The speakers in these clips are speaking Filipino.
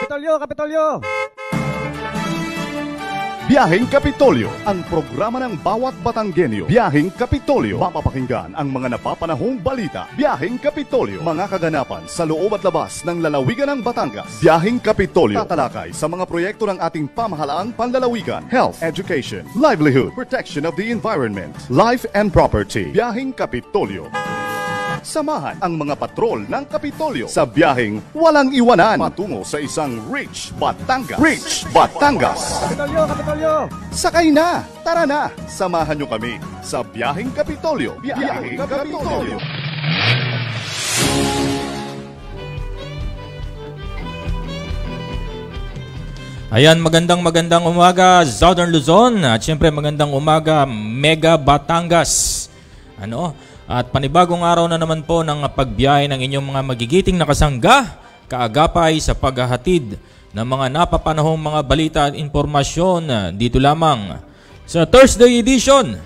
Kapitolyo, Kapitolyo! Biyaheng Kapitolyo, ang programa ng bawat Batanggenyo. Biyaheng Kapitolyo, mapapakinggan ang mga napapanahong balita. Biyaheng Kapitolyo, mga kaganapan sa loob at labas ng lalawigan ng Batangas. Biyaheng Kapitolyo, tatalakay sa mga proyekto ng ating pamahalaang panlalawigan, health, education, livelihood, protection of the environment, life and property. Biyaheng Kapitolyo. Samahan ang mga patrol ng Kapitolyo sa biyaheng walang iwanan patungo sa isang Rich Batangas. Rich Batangas! Kapitolyo, Kapitolyo! Sakay na! Tara na! Samahan nyo kami sa biyaheng Kapitolyo. Biyaheng Kapitolyo! Ayan, magandang umaga Southern Luzon at syempre magandang umaga Mega Batangas. At panibagong araw na naman po ng pagbiyahe ng inyong mga magigiting na kasangga, kaagapay sa paghahatid ng mga napapanahong mga balita at impormasyon dito lamang sa Thursday edition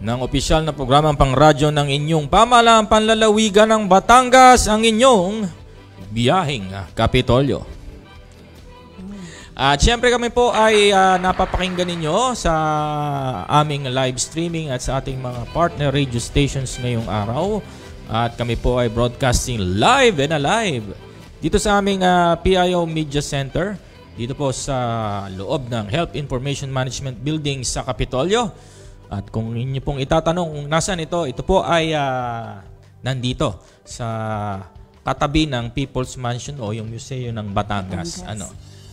ng opisyal na programang pangradyo ng inyong pamahalaang panlalawigan ng Batangas, ang inyong Biyaheng Kapitolyo. At syempre kami po ay napapakinggan ninyo sa aming live streaming at sa ating mga partner radio stations ngayong araw. At kami po ay broadcasting live and alive dito sa aming PIO Media Center, dito po sa loob ng Health Information Management Building sa Kapitolyo. At kung inyo pong itatanong kung nasaan ito po ay nandito sa katabi ng People's Mansion o yung Museo ng Batangas.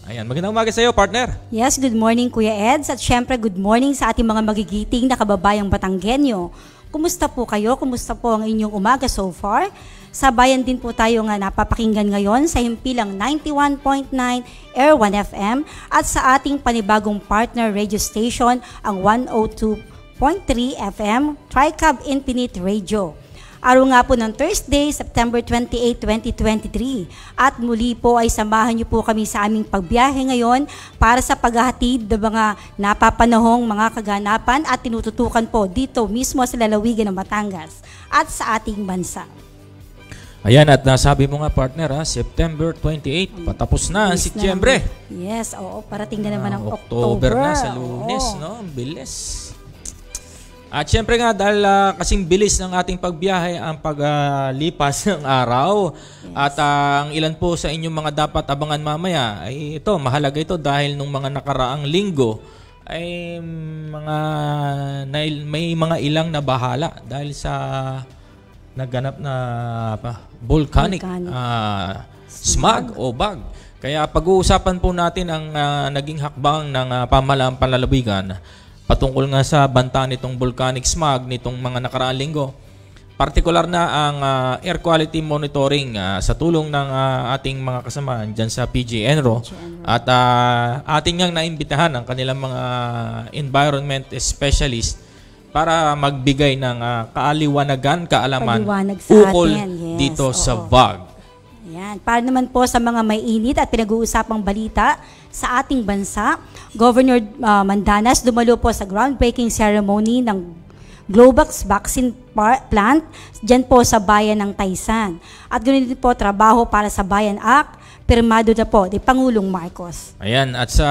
Ayan, magandang umaga sa iyo, partner. Yes, good morning Kuya Eds at syempre good morning sa ating mga magigiting na kababayang Batanggenyo. Kumusta po kayo? Kumusta po ang inyong umaga so far? Sa bayan din po tayo nga napapakinggan ngayon sa himpilang 91.9 Air 1 FM at sa ating panibagong partner radio station ang 102.3 FM Tricab Infinite Radio. Araw nga po ng Thursday, September 28, 2023. At muli po ay samahan niyo po kami sa aming pagbiyahe ngayon para sa paghahatid ng mga napapanahong mga kaganapan at tinututukan po dito mismo sa lalawigan ng Batangas at sa ating bansa. Ayan, at nasabi mo nga partner, September 28, patapos na ang Setyembre. Yes, oo, parating na naman ang October na sa Lunes, no? Bilis. At syempre nga dahil kasing bilis ng ating pagbiyahe ang paglipas ng araw. Yes. At ang ilan po sa inyong mga dapat abangan mamaya ay ito, mahalaga ito dahil nung mga nakaraang linggo ay may mga ilang nabahala dahil sa naganap na volcanic smog o bag. Kaya pag-uusapan po natin ang naging hakbang ng pamahalaang panlalawigan patungkol nga sa banta nitong volcanic smog nitong mga nakaraang linggo. Partikular na ang air quality monitoring sa tulong ng ating mga kasamahan dyan sa PGNRO. At ating ngang naimbitahan ang kanilang mga environment specialist para magbigay ng kaaliwanagan, kaalaman ukol dito sa VAG. Yan. Para naman po sa mga may init at pinag-uusapang balita sa ating bansa, Governor Mandanas dumalo po sa groundbreaking ceremony ng Globax Vaccine Plant dyan po sa bayan ng Taysan. At ganoon din po trabaho para sa Bayan Act, pirmado na po ni Pangulong Marcos. Ayan, at sa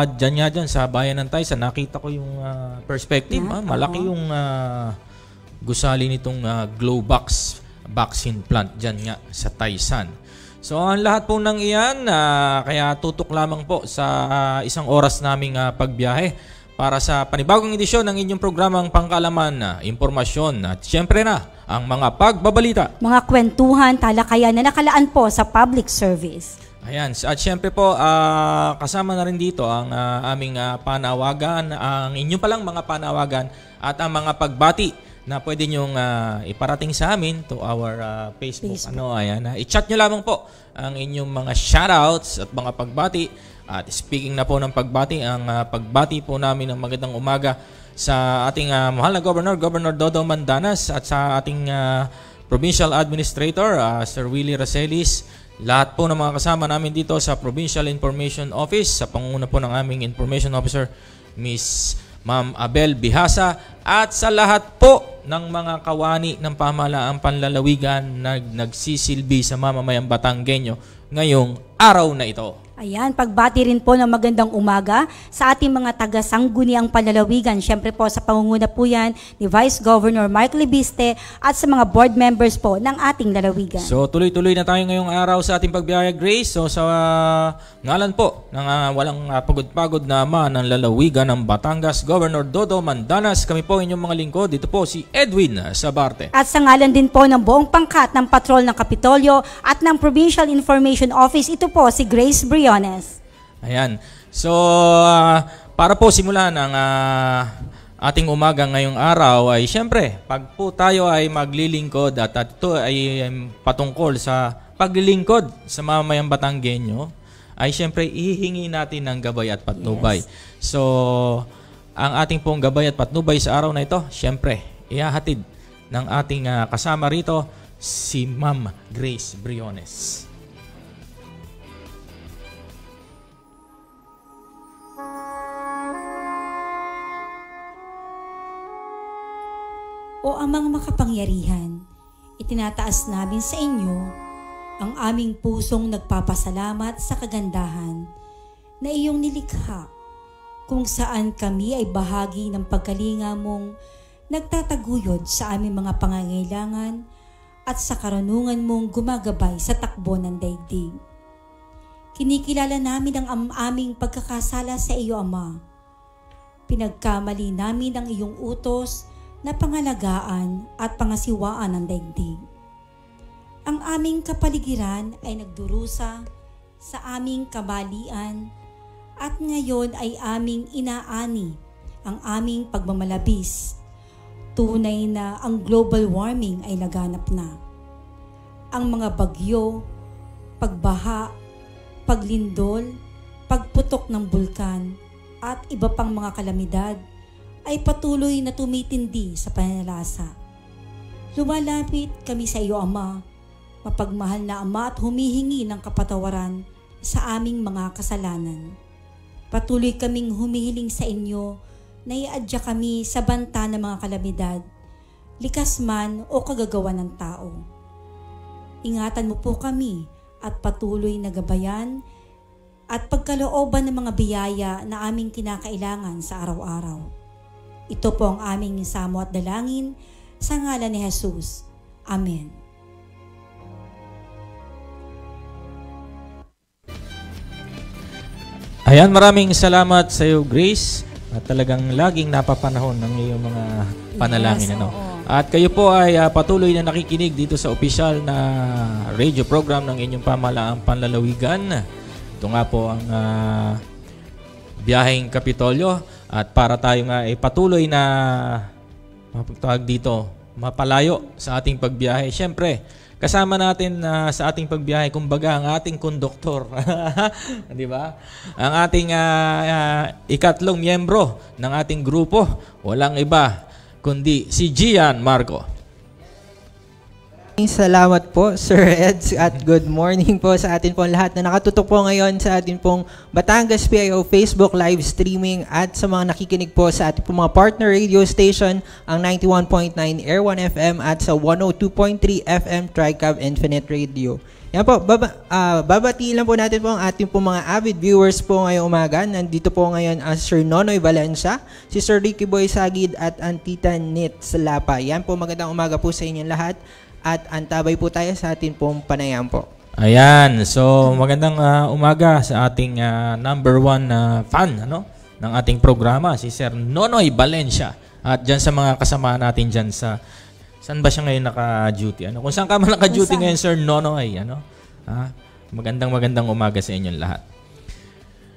dyan sa bayan ng Taysan, nakita ko yung perspective. Malaki yung gusali nitong Globax Vaccine Plant dyan nga sa Taysan. So ang lahat po ng iyan, kaya tutok lamang po sa isang oras naming pagbiyahe para sa panibagong edisyon ng inyong programang pangkaalaman, impormasyon at syempre na ang mga pagbabalita. Mga kwentuhan, talakayan na nakalaan po sa public service. Ayan, at syempre po kasama na rin dito ang aming panawagan, ang inyong palang mga panawagan at ang mga pagbati na pwede nyong iparating sa amin to our Facebook. I-chat nyo lamang po ang inyong mga shoutouts at mga pagbati. At speaking na po ng pagbati, ang pagbati po namin ng magandang umaga sa ating mahal na Governor Dodo Mandanas at sa ating Provincial Administrator, Sir Willie Racelis. Lahat po ng mga kasama namin dito sa Provincial Information Office, sa pangunguna po ng aming Information Officer, Miss Ma'am Abel Bihasa, at sa lahat po ng mga kawani ng pamahalaang panlalawigan na nagsisilbi sa mamamayang Batanggenyo ngayong araw na ito. Ayan, pagbati rin po ng magandang umaga sa ating mga taga-sangguniang panlalawigan. Siyempre po sa pangunguna po yan ni Vice Governor Mark Libiste at sa mga board members po ng ating lalawigan. So tuloy-tuloy na tayo ngayong araw sa ating pagbiyaya, Grace. So sa ngalan po ng walang pagod-pagod na ama ng lalawigan ng Batangas, Governor Dodo Mandanas, kami po inyong mga lingkod. Dito po si Edwin Sabarte. At sa ngalan din po ng buong pangkat ng Patrol ng Kapitolyo at ng Provincial Information Office, ito po si Grace Briones. Ayan. So, para po simulan ang ating umaga ngayong araw ay siyempre, pag po tayo ay maglilingkod at ito ay patungkol sa paglilingkod sa mamamayang Batanggenyo, ay siyempre ihihingi natin ng gabay at patnubay. Yes. So, ang ating pong gabay at patnubay sa araw na ito, siyempre, ihahatid ng ating kasama rito, si Ma'am Grace Briones. O amang makapangyarihan, itinataas namin sa inyo ang aming pusong nagpapasalamat sa kagandahan na iyong nilikha, kung saan kami ay bahagi ng pagkalinga mong nagtataguyod sa aming mga pangangailangan at sa karunungan mong gumagabay sa takbo ng daigdig. Kinikilala namin ang aming pagkakasala sa iyo, Ama. Pinagkamali namin ang iyong utos na pangalagaan at pangasiwaan ng daigdig. Ang aming kapaligiran ay nagdurusa sa aming kabalian at ngayon ay aming inaani ang aming pagmamalabis. Tunay na ang global warming ay laganap na. Ang mga bagyo, pagbaha, paglindol, pagputok ng bulkan at iba pang mga kalamidad ay patuloy na tumitindi sa pananalasa. Lumalapit kami sa iyo, Ama, mapagmahal na Ama, at humihingi ng kapatawaran sa aming mga kasalanan. Patuloy kaming humihiling sa inyo na iadya kami sa banta ng mga kalamidad, likas man o kagagawa ng tao. Ingatan mo po kami at patuloy na gabayan at pagkalooban ng mga biyaya na aming kinakailangan sa araw-araw. Ito po ang aming nisamo at dalangin sa ngalan ni Jesus. Amen. Ayan, maraming salamat sa iyo, Grace. At talagang laging napapanahon ng iyong mga panalangin. Yes, ano? oo. At kayo po ay patuloy na nakikinig dito sa opisyal na radio program ng inyong pamahalaang panlalawigan. Ito nga po ang Biyaheng Kapitolyo. At para tayo nga ay patuloy na mapagtawag dito, mapalayo sa ating pagbiyahe. Siyempre, kasama natin sa ating pagbiyahe, kumbaga, ang ating konduktor. Di ba? Ang ating ikatlong miyembro ng ating grupo, walang iba, kundi si Gian Marco. Salamat po, Sir Eds, at good morning po sa atin pong lahat na nakatutok po ngayon sa atin pong Batangas PIO Facebook live streaming at sa mga nakikinig po sa ating pong mga partner radio station, ang 91.9 Air 1 FM at sa 102.3 FM Tricab Infinite Radio. Yan po, babati lang po natin po ang ating pong mga avid viewers po ngayong umaga. Nandito po ngayon ang Sir Nonoy Valencia, si Sir Ricky Boy Sagid at Antita Nit Salapa. Yan po, magandang umaga po sa inyong lahat. At antabay po tayo sa ating pong panayam po. Ayan, so magandang umaga sa ating number one fan ng ating programa, si Sir Nonoy Valencia. At dyan sa mga kasama natin dyan sa, saan ba siya ngayon naka-duty? Kung saan ka man naka-duty ngayon, Sir Nonoy, magandang umaga sa inyong lahat.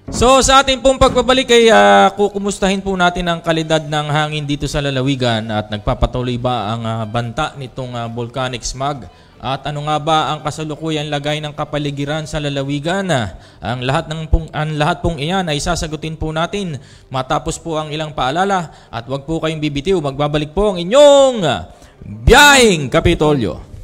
So sa ating pong pagbabalik ay kukumustahin po natin ang kalidad ng hangin dito sa lalawigan at nagpapatuloy ba ang banta nitong volcanic smog at ano nga ba ang kasalukuyan lagay ng kapaligiran sa lalawigan. Ang lahat pong iyan ay sasagutin po natin matapos po ang ilang paalala at wag po kayong bibitiw, magbabalik po ang inyong Biyaheng Kapitolyo.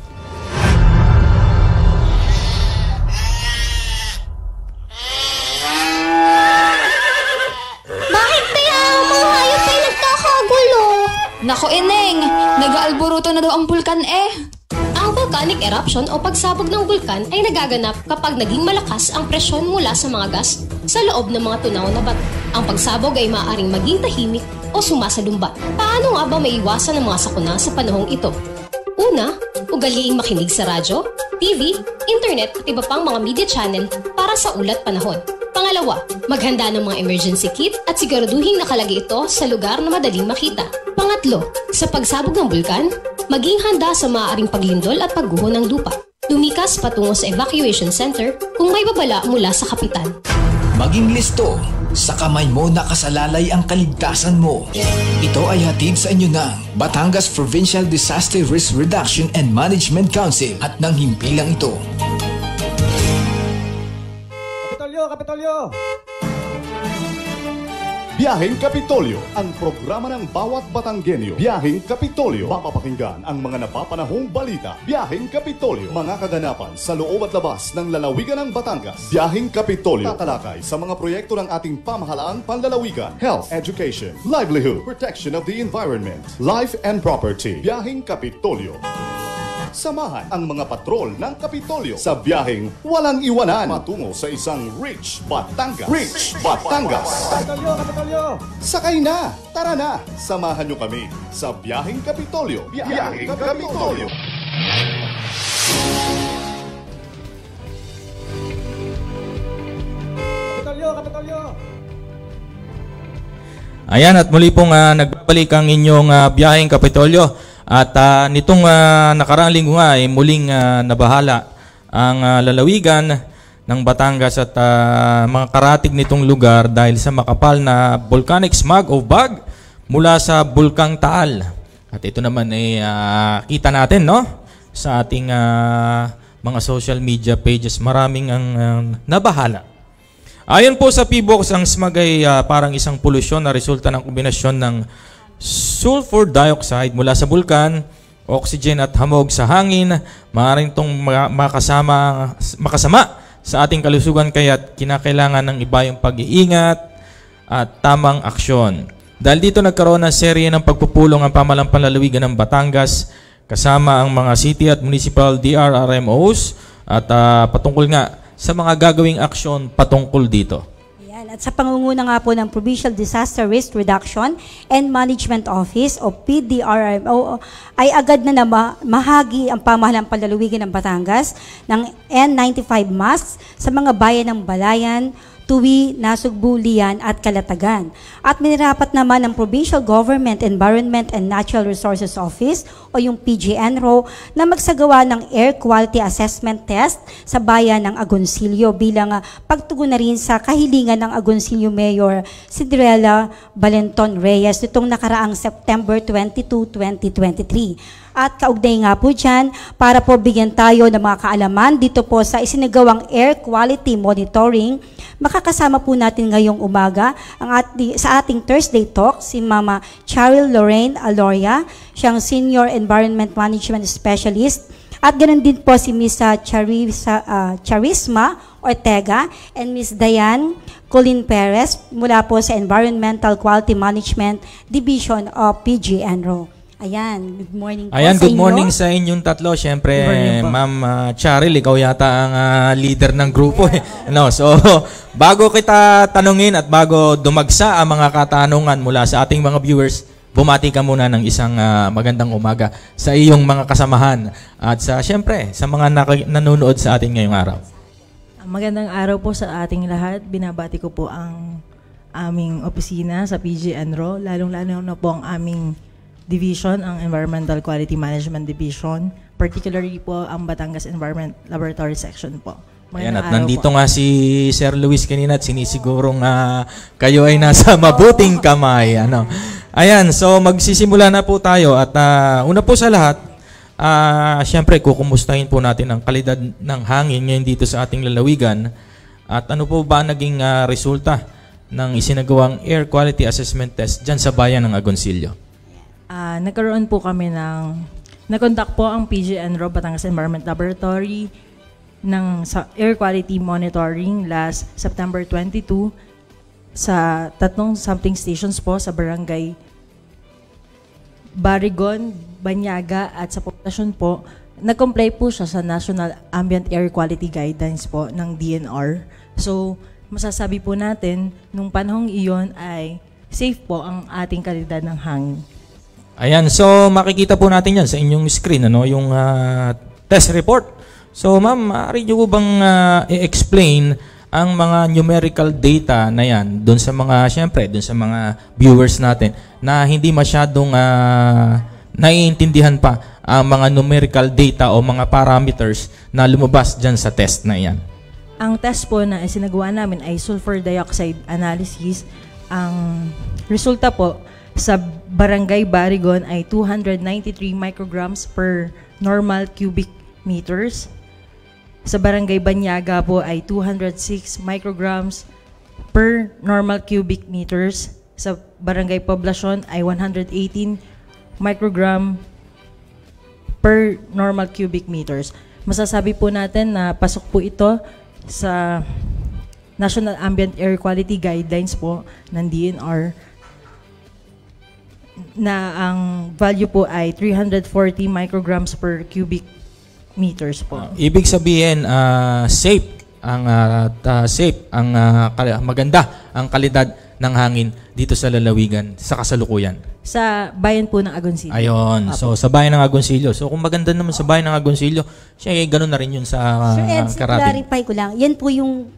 Bakit kaya mga hayop ay Nako Ineng, nag-aalburuto na daw ang bulkan eh. Ang volcanic eruption o pagsabog ng bulkan ay nagaganap kapag naging malakas ang presyon mula sa mga gas sa loob ng mga tunaw na bato. Ang pagsabog ay maaaring maging tahimik o sumasalumbat. Paano nga ba maiwasan ang mga sakuna sa panahong ito? Una, ugaliing makinig sa radyo, TV, internet at iba pang mga media channel para sa ulat panahon. Pangalawa, maghanda ng mga emergency kit at siguraduhin nakalagay ito sa lugar na madaling makita. Pangatlo, sa pagsabog ng bulkan, maging handa sa maaaring paglindol at pagguho ng lupa. Lumikas patungo sa evacuation center kung may babala mula sa kapitan. Maging listo, sa kamay mo nakasalalay ang kaligtasan mo. Ito ay hatid sa inyo ng Batangas Provincial Disaster Risk Reduction and Management Council at ng himpilang ito. Kapitolyo! Biyaheng Kapitolyo, ang programa ng bawat Batanggenyo. Biyaheng Kapitolyo, mapapakinggan ang mga napapanahong balita. Biyaheng Kapitolyo, mga kaganapan sa loob at labas ng lalawigan ng Batangas. Biyaheng Kapitolyo, tatalakay sa mga proyekto ng ating pamahalaang panlalawigan, health, education, livelihood, protection of the environment, life and property. Biyaheng Kapitolyo. Samahan ang mga patrol ng Kapitolyo sa biyaheng walang iwanan patungo sa isang Rich Batangas. Rich Batangas! Kapitolyo! Sakay na! Tara na! Samahan nyo kami sa biyaheng Kapitolyo. Biyaheng Kapitolyo! Kapitolyo! Ayan, at muli pong nagbabalik ang inyong biyaheng Kapitolyo. At nitong nakaraang linggo nga ay muling nabahala ang lalawigan ng Batangas at mga karatig nitong lugar dahil sa makapal na volcanic smog o bag mula sa Bulkang Taal. At ito naman ay kita natin, no, sa ating mga social media pages. Maraming ang nabahala. Ayon po sa PBOX, ang smog ay parang isang polusyon na resulta ng kombinasyon ng sulfur dioxide mula sa bulkan, oxygen at hamog sa hangin. Maaaring itong makasama sa ating kalusugan, kaya kinakailangan ng iba yung pag-iingat at tamang aksyon. Dahil dito nagkaroon ng serye ng pagpupulong ang pamahalang panlalawigan ng Batangas kasama ang mga city at municipal DRRMOs at patungkol nga sa mga gagawing aksyon patungkol dito. At sa pangunguna nga po ng Provincial Disaster Risk Reduction and Management Office o PDRMO ay agad na mahagi ang pamahalang panlalawigan ng Batangas ng N95 masks sa mga bayan ng Balayan, Tuwi, Nasugbu, Lian at Calatagan. At minirapat naman ng Provincial Government Environment and Natural Resources Office o yung PGNRO na magsagawa ng Air Quality Assessment Test sa bayan ng Agoncillo bilang pagtugon na rin sa kahilingan ng Agoncillo Mayor Cinderella Valenton Reyes nitong nakaraang September 22, 2023. At kaugnay nga po dyan, para po bigyan tayo ng mga kaalaman dito po sa isinagawang air quality monitoring, makakasama po natin ngayong umaga sa ating Thursday Talk si Mama Cheryl Lorraine Aloria, siyang Senior Environment Management Specialist, at ganoon din po si Miss Charisma Ortega and Miss Diane Colin Perez mula po sa Environmental Quality Management Division of PGNRO. Ayan, good morning po Ayan, sa good inyo. morning sa inyong tatlo. Siyempre, Ma'am Cheryl, ikaw yata ang leader ng grupo. No, so, bago kita tanungin at bago dumagsa ang mga katanungan mula sa ating mga viewers, bumati ka muna ng isang magandang umaga sa iyong mga kasamahan at sa siyempre sa mga nanonood sa atin ngayong araw. Magandang araw po sa ating lahat. Binabati ko po ang aming opisina sa PGNRO, lalong-lalo na po ang aming division, ang Environmental Quality Management Division, particularly po ang Batangas Environment Laboratory Section po. Ayan, at nandito nga si Sir Luis kanina at sinisigurong kayo ay nasa mabuting kamay. Ano? Ayan, so magsisimula na po tayo at una po sa lahat, siyempre kukumustahin po natin ang kalidad ng hangin ngayon dito sa ating lalawigan at ano po ba naging resulta ng isinagawang Air Quality Assessment Test dyan sa bayan ng Agoncillo? Nagkaroon po kami nag-conduct po ang PGNRO Batangas Environment Laboratory ng air quality monitoring last September 22 sa 3 sampling stations po sa barangay Barigon, Banyaga at sa populasyon po, nag-comply po siya sa National Ambient Air Quality Guidelines po ng DNR. So, masasabi po natin, nung panahong iyon ay safe po ang ating kalidad ng hangin. Ayan, so makikita po natin yan sa inyong screen, yung test report. So ma'am, maaari niyo bang i-explain ang mga numerical data na yan doon sa mga, syempre, doon sa mga viewers natin na hindi masyadong naiintindihan pa ang mga numerical data o mga parameters na lumabas dyan sa test na yan? Ang test po na isinagawa namin ay sulfur dioxide analysis. Ang resulta po sa Barangay Barigon ay 293 micrograms per normal cubic meters. Sa Barangay Banyaga po ay 206 micrograms per normal cubic meters. Sa Barangay Poblacion ay 118 microgram per normal cubic meters. Masasabi po natin na pasok po ito sa National Ambient Air Quality Guidelines po ng DNR na ang value po ay 340 micrograms per cubic meters po. Ibig sabihin, safe ang maganda ang kalidad ng hangin dito sa lalawigan sa kasalukuyan. Sa bayan po ng Agoncillo. Ayun. So, sa bayan ng Agoncillo. So, kung maganda naman sa bayan ng Agoncillo, siya gano'n na rin yun sa Sir Ed, Karating. clarify ko lang. Yan po yung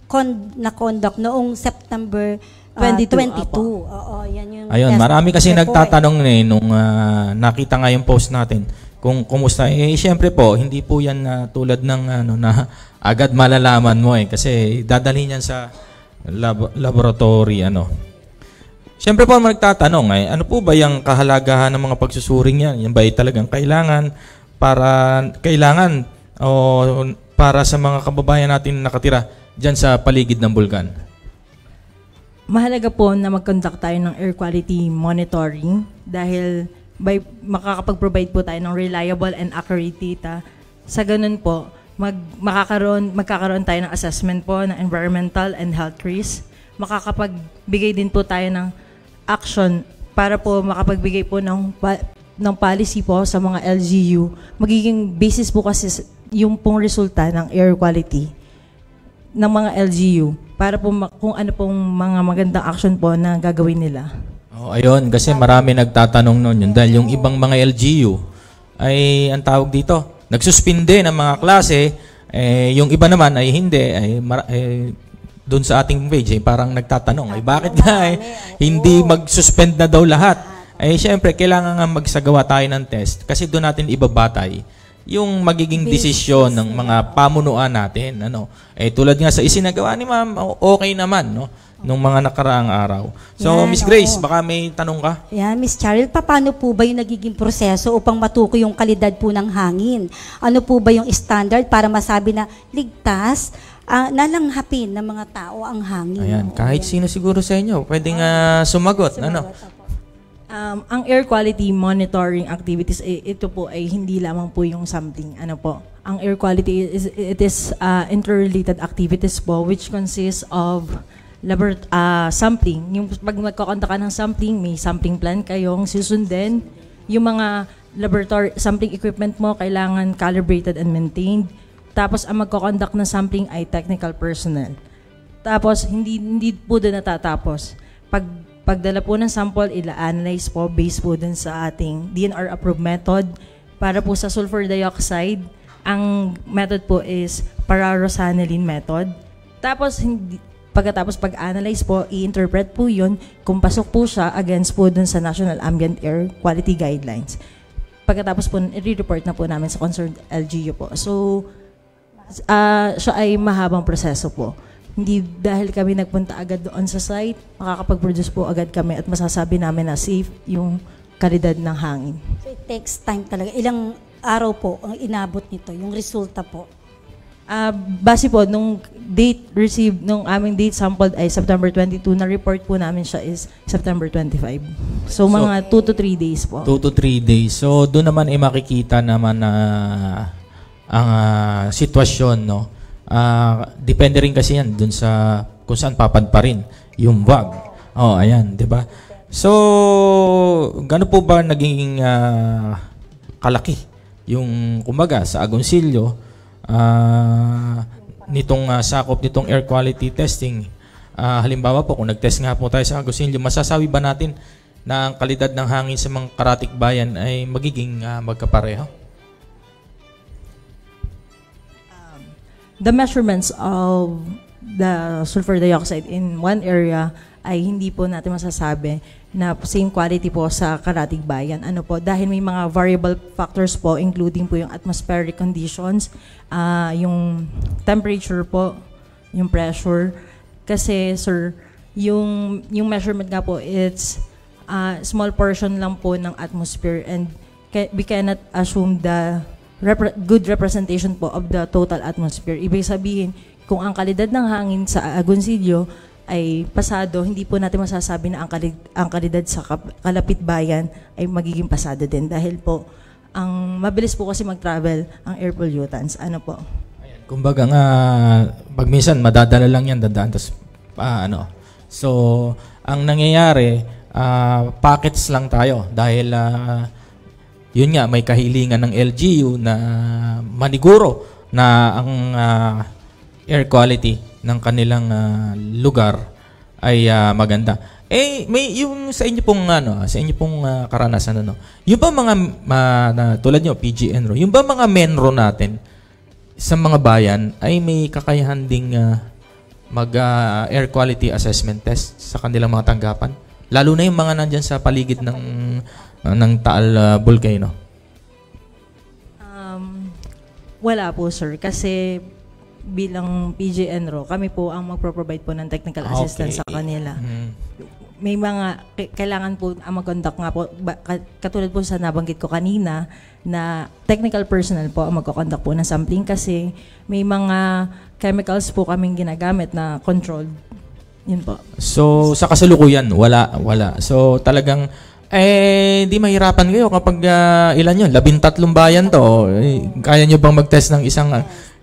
na-conduct noong September 22. Oo, yan yung Ayun, test marami kasi report. nagtatanong nung nakita nga yung post natin kung kumusta. Siyempre po, hindi po yan tulad ng na agad malalaman mo kasi dadalhin yan sa laboratory. Siyempre po magtatanong ano po ba yung kahalagahan ng mga pagsusuring yan? Yan ba ay talagang kailangan para sa mga kababayan natin nakatira dyan sa paligid ng bulkan? Mahalaga po na mag-conduct tayo ng air quality monitoring dahil makakapag-provide po tayo ng reliable and accurate data. Sa ganun po, magkakaroon tayo ng assessment po ng environmental and health risk. Makakapagbigay din po tayo ng action para po makapagbigay po ng policy po sa mga LGU. Magiging basis po kasi yung pong resulta ng air quality ng mga LGU para po kung ano pong mga magandang action po na gagawin nila. Ayun, kasi marami nagtatanong noon yun dahil yung ibang mga LGU ay ang tawag dito, nagsuspinde ng mga klase, yung iba naman ay hindi, doon sa ating page parang nagtatanong, bakit nga hindi mag-suspend na daw lahat? Siyempre, kailangan nga magsagawa tayo ng test kasi doon natin ibabatay yung magiging desisyon ng mga pamunuan natin. Tulad nga sa isinagawa ni ma'am, okay naman, nung mga nakaraang araw. So, Miss Grace, baka may tanong ka? Miss Cheryl, paano po ba yung nagiging proseso upang matukoy yung kalidad po ng hangin? Ano po ba yung standard para masabi na ligtas, nalanghapin ng mga tao ang hangin? Ayan, kahit sino siguro sa inyo, pwedeng sumagot. Ang air quality monitoring activities, ito po ay hindi lamang po yung sampling. Ang air quality is interrelated activities po which consists of sampling. Yung pag magkakonta ka ng sampling, may sampling plan kayong susundin. Yung mga laboratory sampling equipment mo kailangan calibrated and maintained. Tapos ang magkakonduct ng sampling ay technical personnel. Tapos hindi po doon natatapos. Pagdala po ng sample, ila-analyze po based po dun sa ating DNR-approved method. Para po sa sulfur dioxide, ang method po is pararosanilin method. Tapos, pagkatapos pag-analyze po, i-interpret po yun kung pasok po siya against po dun sa National Ambient Air Quality Guidelines. Pagkatapos po, i-report na po namin sa concerned LGU po. So, siya ay mahabang proseso po. Hindi dahil kami nagpunta agad doon sa site, makakapag-produce po agad kami at masasabi namin na safe yung kalidad ng hangin. So it takes time talaga. Ilang araw po ang inabot nito, yung resulta po? Base po, nung date received, nung aming date sampled ay September 22, na-report po namin siya is September 25. So mga 2 to 3 days po. 2 to 3 days. So doon naman makikita naman na ang sitwasyon, depende rin kasi yan dun sa kung saan papadpa rin yung bag. Ayan, di ba? So, gano po ba naging kalaki yung kumbaga sa Agoncillo nitong sakop nitong air quality testing? Halimbawa po, kung nag-test nga po tayo sa Agoncillo, masasabi ba natin na ang kalidad ng hangin sa mga karatig bayan ay magiging magkapareho? The measurements of the sulfur dioxide in one area ay hindi po natin masasabi na same quality po sa karatig bayan. Ano po, dahil may mga variable factors po, including po yung atmospheric conditions, yung temperature po, yung pressure. Kasi sir, yung measurement nga po, it's small portion lang po ng atmosphere, and we cannot assume the good representation po of the total atmosphere. Ibig sabihin, kung ang kalidad ng hangin sa Agoncillo ay pasado, hindi po natin masasabi na ang kalidad sa kalapit bayan ay magiging pasado din, dahil po ang mabilis po kasi mag-travel ang air pollutants. Ano po? Kumbaga nga, pag minsan madadala lang yan, dadaan, tapos So, ang nangyayari, packets lang tayo dahil yun nga, may kahilingan ng LGU na maniguro na ang air quality ng kanilang lugar ay maganda. May yung sa inyo pong karanasan yung ba mga tulad nyo PG Enro, yung ba mga menro natin sa mga bayan ay may kakayahan ding mag air quality assessment test sa kanilang mga tanggapan? Lalo na yung mga nandyan sa paligid ng Taal Volcano. Wala po sir, kasi bilang PG Enro, kami po ang magpro-provide po ng technical assistance sa kanila. May mga kailangan po ang mag-conduct nga po, katulad po sa nabanggit ko kanina, na technical personnel po ang mag-conduct po ng sampling, kasi may mga chemicals po kaming ginagamit na controlled. Yun po. So, sa kasalukuyan, wala. So, talagang, di mahirapan kayo kapag ilan yun? 13 bayan to. Kaya nyo bang mag-test ng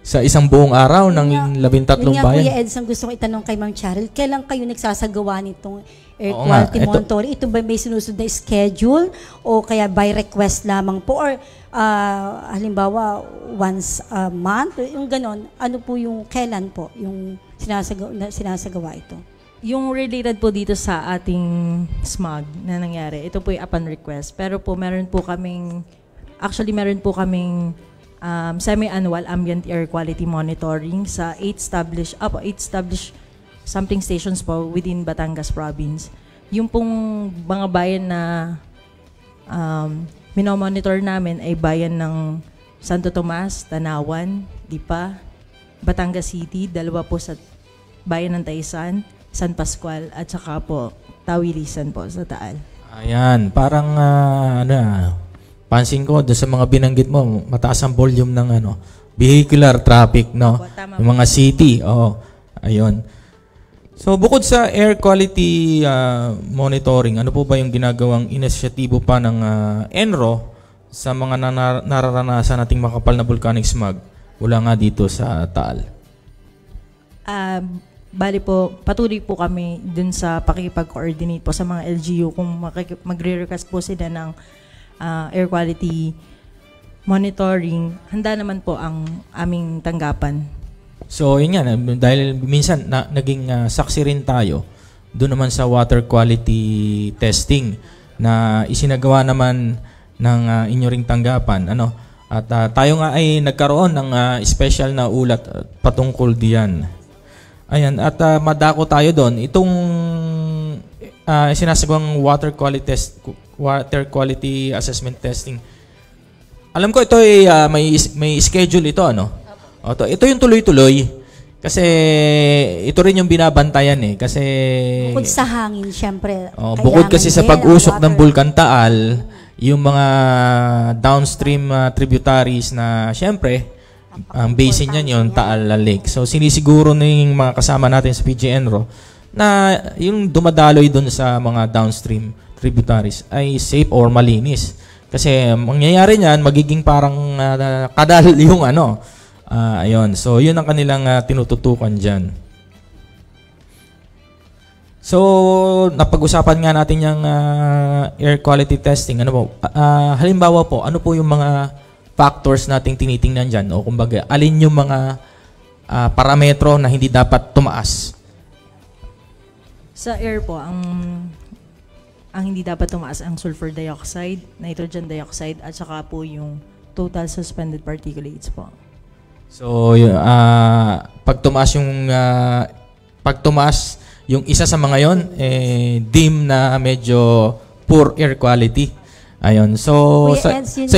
sa isang buong araw ng 13 bayan? Kuya Eds, ang gusto ko itanong kay Ma'am Cheryl, kailan kayo nagsasagawa nitong air quality monitoring? Ito ba may sinusunod na schedule o kaya by request lamang po? Or halimbawa, once a month? Yung ganon, ano po yung kailan po yung sinasagawa ito? Yung related po dito sa ating smog na nangyari, ito po yung upon request. Pero po meron po kaming semi-annual ambient air quality monitoring sa 8 established sampling stations po within Batangas province. Yung pong mga bayan na minomonitor namin ay bayan ng Santo Tomas, Tanawan, Lipa, Batangas City, 2 po sa bayan ng Taysan, San Pascual, at saka po Tawilisan po sa Taal. Ayan, parang pansin ko doon sa mga binanggit mo, mataas ang volume ng vehicular traffic, no? Yung mga city, ayun. So, bukod sa air quality monitoring, ano po ba yung ginagawang inisyatibo pa ng ENRO sa mga nararanasan nating makapal na volcanic smog mula nga dito sa Taal? Bali po, patuloy po kami dun sa pakikipag-coordinate po sa mga LGU kung magre-request po sila ng air quality monitoring. Handa naman po ang aming tanggapan. So, yun nga, dahil minsan naging saksi rin tayo doon naman sa water quality testing na isinagawa naman ng inyo ring tanggapan. At tayo nga ay nagkaroon ng special na ulat patungkol diyan. Ayan, at madako tayo doon. Itong sinasagawang water quality assessment testing. Alam ko ito ay may schedule ito, ito yung tuloy-tuloy. Kasi ito rin yung binabantayan kasi bukod sa hangin, syempre. Bukod kasi sa pag-usok ng Bulkan Taal, yung mga downstream tributaries na syempre ang basin niyan yung Taal Lake. So sinisiguro ng mga kasama natin sa PG Enro na yung dumadaloy doon sa mga downstream tributaries ay safe or malinis. Kasi mangyayari niyan, magiging parang kadal yung ayun. So yun ang kanilang tinututukan diyan. So, napag-usapan nga natin yung air quality testing. Ano po? Halimbawa po, ano po yung mga factors nating tinitingnan dyan? O kumbaga, alin yung mga parametro na hindi dapat tumaas? Sa air po, ang hindi dapat tumaas ang sulfur dioxide, nitrogen dioxide, at saka po yung total suspended particulates po. So, pag tumaas yung isa sa mga yon, deem na medyo poor air quality. Ayun. So, sa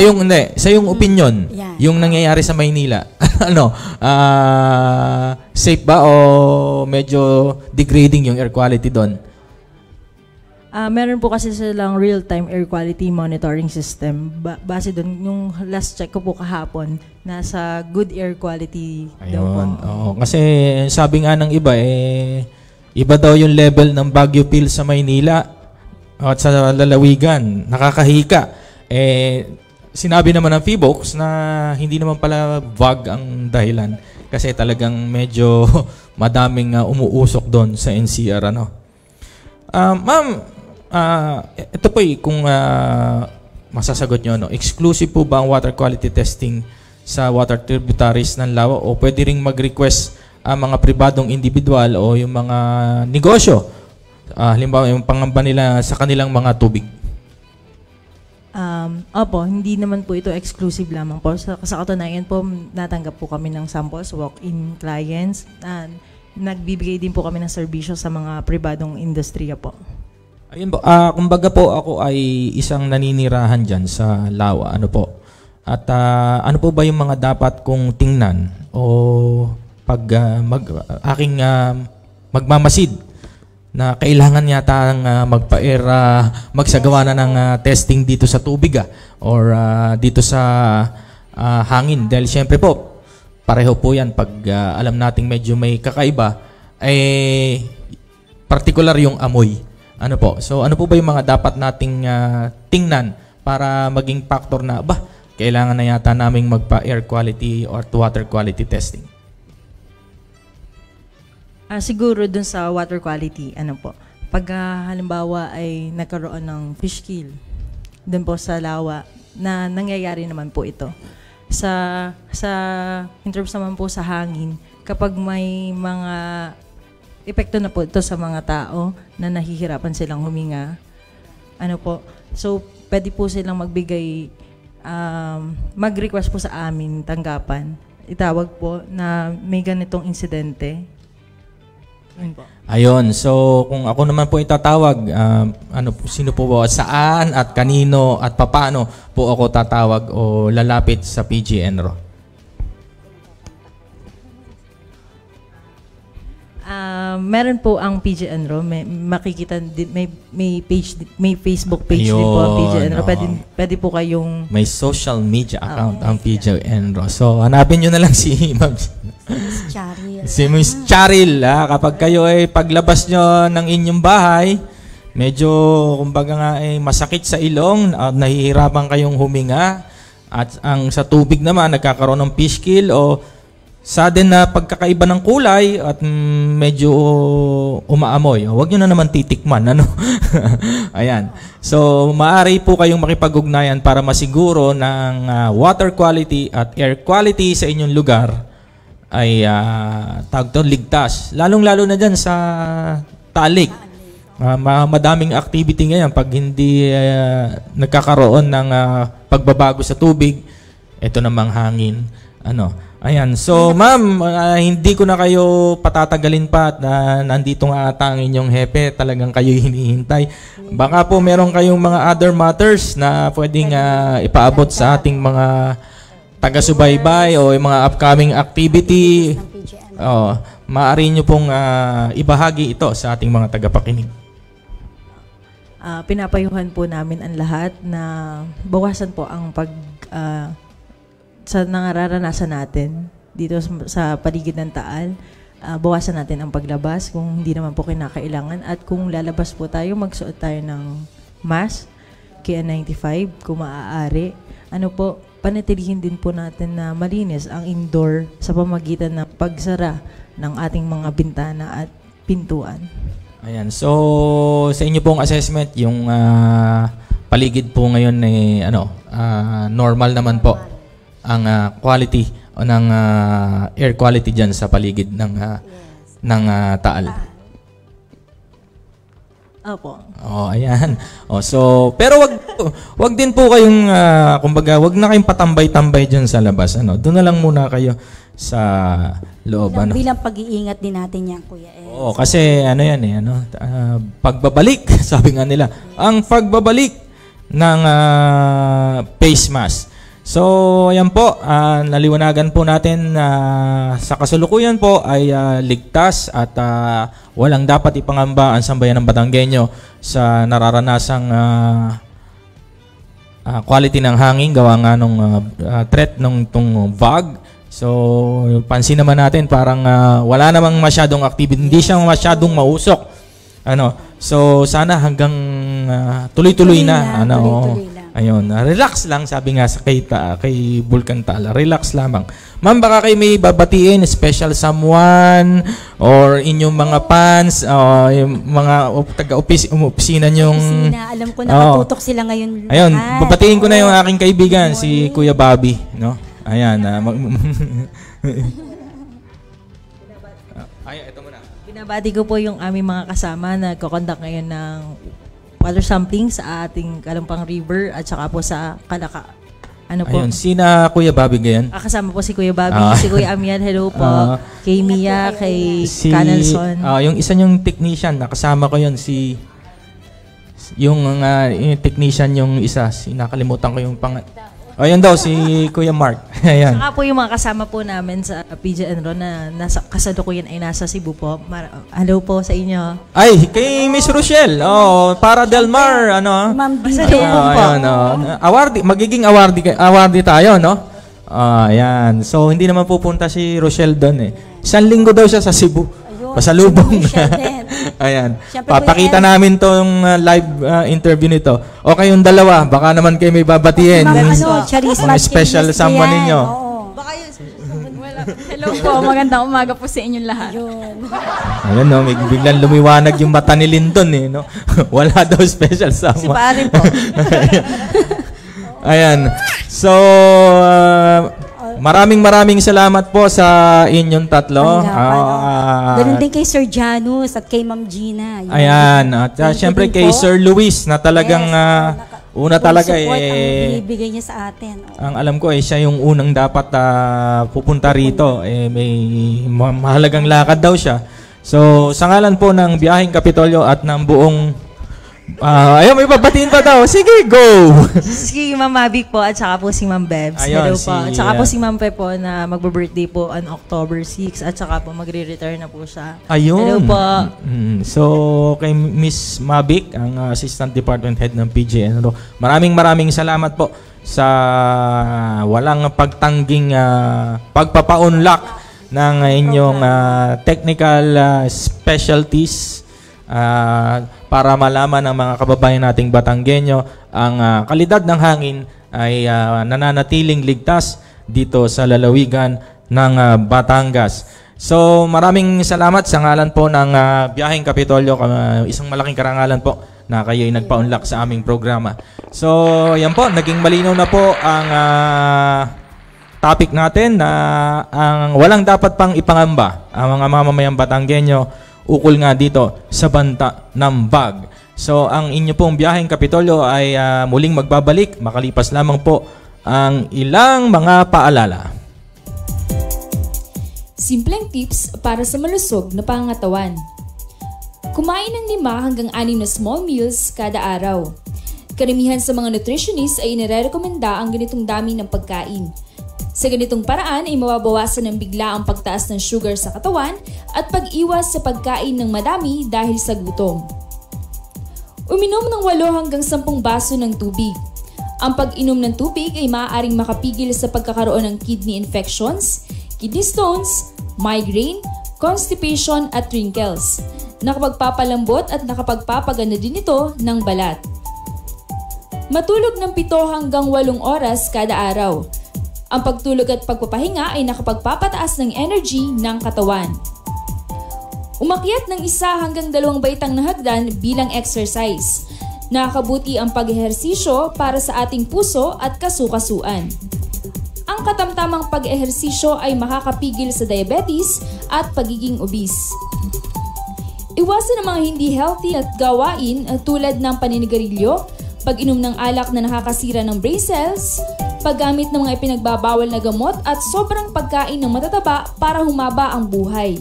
yung opinion, yung nangyayari sa Maynila, safe ba o medyo degrading yung air quality doon? Meron po kasi silang real-time air quality monitoring system. Base doon, yung last check ko po kahapon, nasa good air quality daw po. Oo, kasi sabi nga ng iba, iba daw yung level ng Baguio Pills sa Maynila at sa lalawigan. Nakakahika. Sinabi naman ng PHIVOLCS na hindi naman pala vague ang dahilan kasi talagang medyo madaming umuusok doon sa NCR. Ma'am, ito po kung masasagot nyo, exclusive po ba ang water quality testing sa water tributaries ng Lawa o pwede ring mag-request ang mga pribadong individual o yung mga negosyo, halimbawa yung pangamba nila sa kanilang mga tubig? Opo, hindi naman po ito exclusive lamang po. Sa katunayan po, natanggap po kami ng samples, walk-in clients, nagbibigay din po kami ng serbisyo sa mga pribadong industriya po. Ayun po, kumbaga po ako ay isang naninirahan dyan sa Lawa, At ano po ba yung mga dapat kong tingnan o pag aking magmamasid na kailangan yata magpa-air, magsagawa na ng testing dito sa tubig or dito sa hangin. Dahil siyempre po, pareho po yan pag alam nating medyo may kakaiba, particular yung amoy. So ano po ba yung mga dapat nating tingnan para maging factor na, kailangan na yata naming magpa-air quality or water quality testing? Siguro dun sa water quality, pag halimbawa ay nagkaroon ng fish kill, dun po sa Lawa, na nangyayari naman po ito. In terms naman po sa hangin, kapag may mga epekto na po ito sa mga tao na nahihirapan silang huminga, so pwede po silang magbigay, mag-request po sa amin, tanggapan, itawag po na may ganitong insidente. Ayun, so kung ako naman po itatawag, sino po ba, saan at kanino at papaano po ako tatawag o lalapit sa PG Enro? Meron po ang PG Enro, makikita may Facebook page din po ang PG Enro. Pwede po kayong may social media account ang PG Enro. So hanapin niyo na lang si Ma'am si Miss Charil. Kapag kayo ay paglabas nyo ng inyong bahay, medyo kumbaga nga masakit sa ilong, nahihirapan kayong huminga, at ang sa tubig naman nagkakaroon ng fish kill o sudden na pagkakaiba ng kulay at medyo umaamoy, huwag nyo na naman titikman. Ayan. So, maaari po kayong makipag-ugnayan para masiguro ng water quality at air quality sa inyong lugar ay ligtas. Lalong-lalo na dyan sa Talik. Madaming activity ngayon pag hindi nagkakaroon ng pagbabago sa tubig. Ito namang hangin. Ayan. So, ma'am, hindi ko na kayo patatagalin pa at nandito nga ata ang inyong hepe. Talagang kayo hinihintay. Baka po meron kayong mga other matters na pwedeng ipaabot sa ating mga taga-subaybay o yung mga upcoming activity. Maaari nyo pong ibahagi ito sa ating mga tagapakinig. Pinapayuhan po namin ang lahat na bawasan po ang sa nangararanasan natin dito sa paligid ng Taal. Bawasan natin ang paglabas kung hindi naman po kinakailangan, at kung lalabas po tayo, magsuot tayo ng mask, KN95 kung maaari. Panatilihin din po natin na malinis ang indoor sa pamagitan ng pagsara ng ating mga bintana at pintuan. Ayan. So, sa inyo pong assessment, yung paligid po ngayon ay normal naman po ang quality o ng air quality dyan sa paligid ng Taal. Opo. Oh, ayan. Oh, so, pero wag din po kayong kumbaga, wag na kayong patambay-tambay diyan sa labas, Doon na lang muna kayo sa loob, Bilang pag-iingat din natin yan, Kuya Ed. Oo, kasi pagbabalik, sabi nga nila, ang pagbabalik ng face mask. So, ayan po, naliwanagan po natin sa kasalukuyan po ay ligtas at walang dapat ipangamba ang sambayan ng Batanggenyo sa nararanasang quality ng hangin gawa nga nung threat ng itong VAG. So, pansin naman natin parang wala namang masyadong activity, hindi siya masyadong mausok. So, sana hanggang tuloy-tuloy na. Ayun, relax lang, sabi nga sa kay Vulcan Taal, relax lamang. Ma'am, baka kayo may babatiin, special someone, or inyong mga fans, yung mga taga-opisina nyong... Alam ko nakatutok sila ngayon. Ayun, babatiin ko na yung aking kaibigan, si Kuya Bobby, no? Ayan. Ito muna. Binabati ko po yung aming mga kasama na nagko-conduct ngayon ng water sampling sa ating Kalumpang River at saka po sa Kalaka. Ayun, sina Kuya Bobby ngayon? Kasama po si Kuya Bobby, si Kuya Amian, hello po, kay Mia, kay Canelson. Yung isa niyong technician, nakasama ko yun, yung technician yung isa, nakalimutan ko yung ayun daw, si Kuya Mark. Ayan. Saka po yung mga kasama po namin sa PG Enro na kasalukuyan ay nasa Cebu po. Hello po sa inyo. Ay, kay Miss Rochelle. Para Del Mar, Ma'am Bidyo. Awardee, magiging awardee tayo, no? Ayan. So, hindi naman pupunta si Rochelle doon . 1 linggo daw siya sa Cebu. Pasalubong. Ayan. Papakita namin tong live interview nito. O kayong dalawa, baka naman kayo may babatiin. Mga special someone ninyo. Hello po, magandang umaga po sa inyong lahat. Ayun, biglang lumiwanag yung mata ni Lindon, no? Wala daw special someone. Si pare po. Ayan. So, maraming salamat po sa inyong tatlo. Ganun din kay Sir Janus at kay Ma'am Gina. Ayan. At syempre kay Sir Luis na talagang una talaga ang binibigay niya sa atin. Ang alam ko siya yung unang dapat pupunta rito. May mahalagang lakad daw siya. So, sa ngalan po ng Biyaheng Kapitolyo at ng buong ayun, may babatiin pa daw. Sige, go! Si Ma'am Mavic po at saka po si Ma'am Bebs. Ayun, hello po. At saka po si Ma'am Pe po na magbe-birthday po on October 6 at saka po magre-retire na po siya. Ayun. Hello po. So, kay Miss Mavic, ang Assistant Department Head ng PGN. Maraming salamat po sa walang pagtangging pagpapaunlak ng inyong technical specialties para malaman ng mga kababayan nating Batanggenyo ang kalidad ng hangin ay nananatiling ligtas dito sa lalawigan ng Batangas. So maraming salamat sa ngalan po ng Biyaheng Kapitolyo, isang malaking karangalan po na kayo ay nagpaunlak sa aming programa. So yan po, naging malinaw na po ang topic natin na ang walang dapat pang ipangamba ang mga mamamayang Batanggenyo ukol nga dito sa banta ng VAG. So, ang inyo pong Biyaheng Kapitolyo ay muling magbabalik makalipas lamang po ang ilang mga paalala. Simpleng tips para sa malusog na pangangatawan. Kumain ng 5 hanggang 6 na small meals kada araw. Karamihan sa mga nutritionist ay inirekomenda ang ganitong dami ng pagkain. Sa ganitong paraan ay mababawasan ng bigla ang pagtaas ng sugar sa katawan at pag-iwas sa pagkain ng madami dahil sa gutom. Uminom ng 8 hanggang 10 baso ng tubig. Ang pag-inom ng tubig ay maaaring makapigil sa pagkakaroon ng kidney infections, kidney stones, migraine, constipation at wrinkles. Nakapagpapalambot at nakapagpapaganda din ito ng balat. Matulog ng 7 hanggang 8 oras kada araw. Ang pagtulog at pagpapahinga ay nakapagpapataas ng energy ng katawan. Umakyat ng 1 hanggang 2 baitang na hagdan bilang exercise. Nakakabuti ang pag-ehersisyo para sa ating puso at kasukasuan. Ang katamtamang pag-ehersisyo ay makakapigil sa diabetes at pagiging obese. Iwasan ang mga hindi healthy at gawain tulad ng paninigarilyo, pag-inom ng alak na nakakasira ng brain cells, paggamit ng mga ipinagbabawal na gamot at sobrang pagkain ng matataba para humaba ang buhay.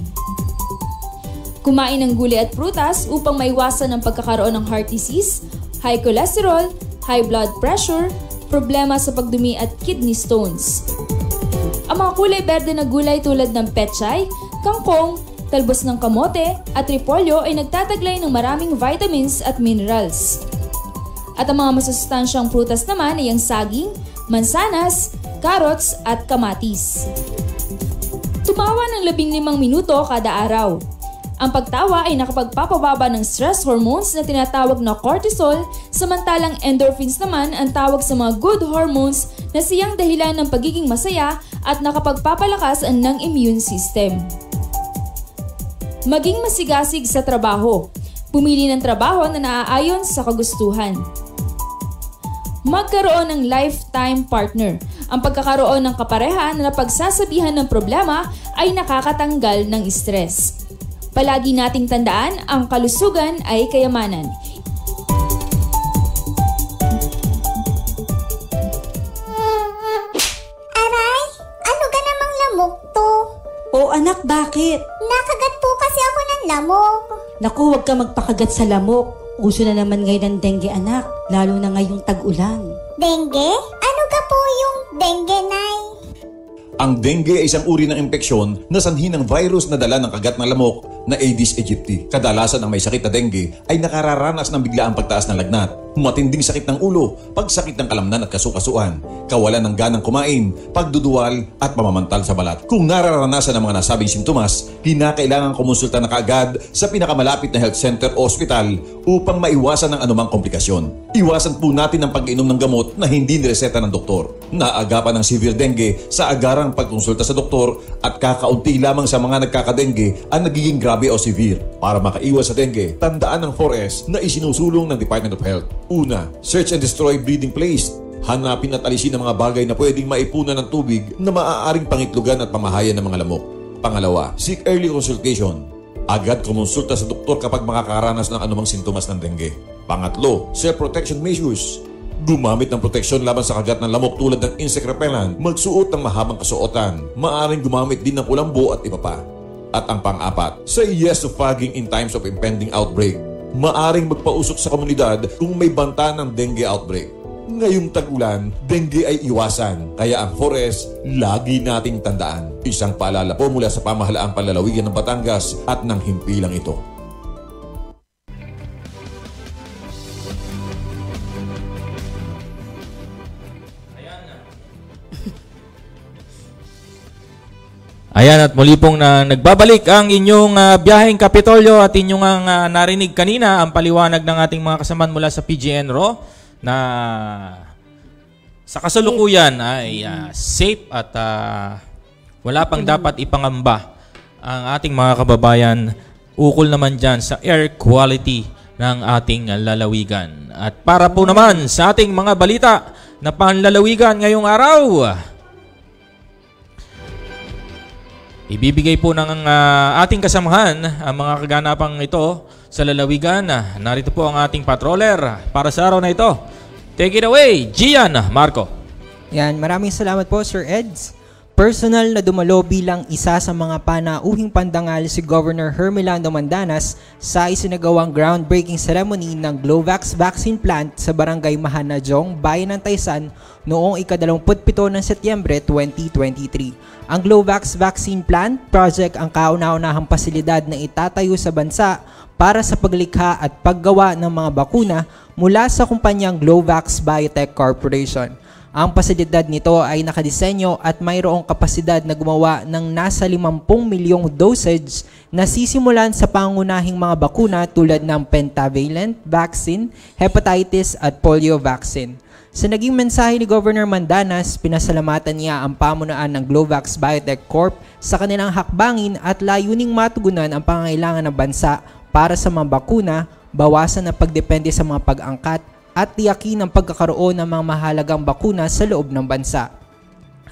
Kumain ng gulay at prutas upang maiwasan ang pagkakaroon ng heart disease, high cholesterol, high blood pressure, problema sa pagdumi at kidney stones. Ang mga kulay berde na gulay tulad ng pechay, kangkong, talbos ng kamote at repolyo ay nagtataglay ng maraming vitamins at minerals. At ang mga masustansyang prutas naman ay ang saging, mansanas, carrots at kamatis. Tumawa ng 15 minuto kada araw. Ang pagtawa ay nakapagpapababa ng stress hormones na tinatawag na cortisol, samantalang endorphins naman ang tawag sa mga good hormones na siyang dahilan ng pagiging masaya at nakapagpapalakas ng immune system. Maging masigasig sa trabaho. Pumili ng trabaho na naaayon sa kagustuhan. Magkaroon ng lifetime partner. Ang pagkakaroon ng kapareha na napagsasabihan ng problema ay nakakatanggal ng stress. Palagi nating tandaan, ang kalusugan ay kayamanan. Aray, ano ka namang lamok to? O anak, bakit? Nakagat po kasi ako ng lamok. Naku, huwag ka magpakagat sa lamok. Uso na naman ngayon ng dengue, anak, lalo na ngayong tag-ulan. Dengue? Ano ka po yung dengue, Nay? Ang dengue ay isang uri ng impeksyon na sanhi ng virus na dala ng kagat ng lamok na Aedes aegypti. Kadalasan ang may sakit na dengue ay nakararanas ng biglaang pagtaas ng lagnat, matinding sakit ng ulo, pagsakit ng kalamnan at kasukasuan, kawalan ng ganang kumain, pagduduwal at pamamantal sa balat. Kung nararanasan ang mga nasabing simptomas, kinakailangan kumonsulta na kaagad sa pinakamalapit na health center o ospital upang maiwasan ang anumang komplikasyon. Iwasan po natin ang pag-inom ng gamot na hindi nireseta ng doktor. Naagapan ng severe dengue sa agarang pagkonsulta sa doktor at kakaunti lamang sa mga nagkakadengue ang nagiging grabe o severe. Para makaiwas sa dengue, tandaan ang 4S na isinusulong ng Department of Health. Una, search and destroy breeding place. Hanapin at alisin ang mga bagay na pwedeng maipunan ng tubig na maaaring pangitlugan at pamahayan ng mga lamok. Pangalawa, seek early consultation. Agad kumonsulta sa doktor kapag makakaranas ng anumang sintomas ng dengue. Pangatlo, self-protection measures. Gumamit ng proteksyon laban sa kagat ng lamok tulad ng insect repellent, magsuot ng mahabang kasuotan, maaaring gumamit din ng kulambo at iba pa. At ang pang-apat, say yes to fogging in times of impending outbreak. Maaring magpausok sa komunidad kung may banta ng dengue outbreak. Ngayong tag-ulan, dengue ay iwasan. Kaya ang 4S, lagi nating tandaan. Isang paalala po mula sa pamahalaang panlalawigan ng Batangas at ng himpilang ito. Ayan, at muli pong nagbabalik ang inyong biyaheng Kapitolyo at inyong narinig kanina ang paliwanag ng ating mga kasamaan mula sa PGNRO na sa kasalukuyan ay safe at wala pang dapat ipangamba ang ating mga kababayan ukol naman dyan sa air quality ng ating lalawigan. At para po naman sa ating mga balita na panlalawigan ngayong araw, ibibigay po ng ating kasamahan ang mga kaganapang ito sa lalawigan. Narito po ang ating patroller para sa araw na ito. Take it away, Gian Marco. Yan, maraming salamat po, Sir Eds. Personal na dumalo bilang isa sa mga panauhing pandangal si Governor Hermelando Mandanas sa isinagawang groundbreaking ceremony ng Glovax Vaccine Plant sa Barangay Mahanajong, Bayan ng Taysan noong ika-27 ng Setyembre 2023. Ang Glovax Vaccine Plant Project ang kauna-unahang pasilidad na itatayo sa bansa para sa paglikha at paggawa ng mga bakuna mula sa kumpanyang Glovax Biotech Corporation. Ang pasilidad nito ay nakadisenyo at mayroong kapasidad na gumawa ng nasa 50 milyong dosage na sisimulan sa pangunahing mga bakuna tulad ng pentavalent vaccine, hepatitis at polio vaccine. Sa naging mensahe ni Governor Mandanas, pinasalamatan niya ang pamunuan ng Glovax Biotech Corp sa kanilang hakbangin at layuning matugunan ang pangangailangan ng bansa para sa mga bakuna, bawasan ang pagdepende sa mga pag-angkat at tiyakin ang pagkakaroon ng mga mahalagang bakuna sa loob ng bansa.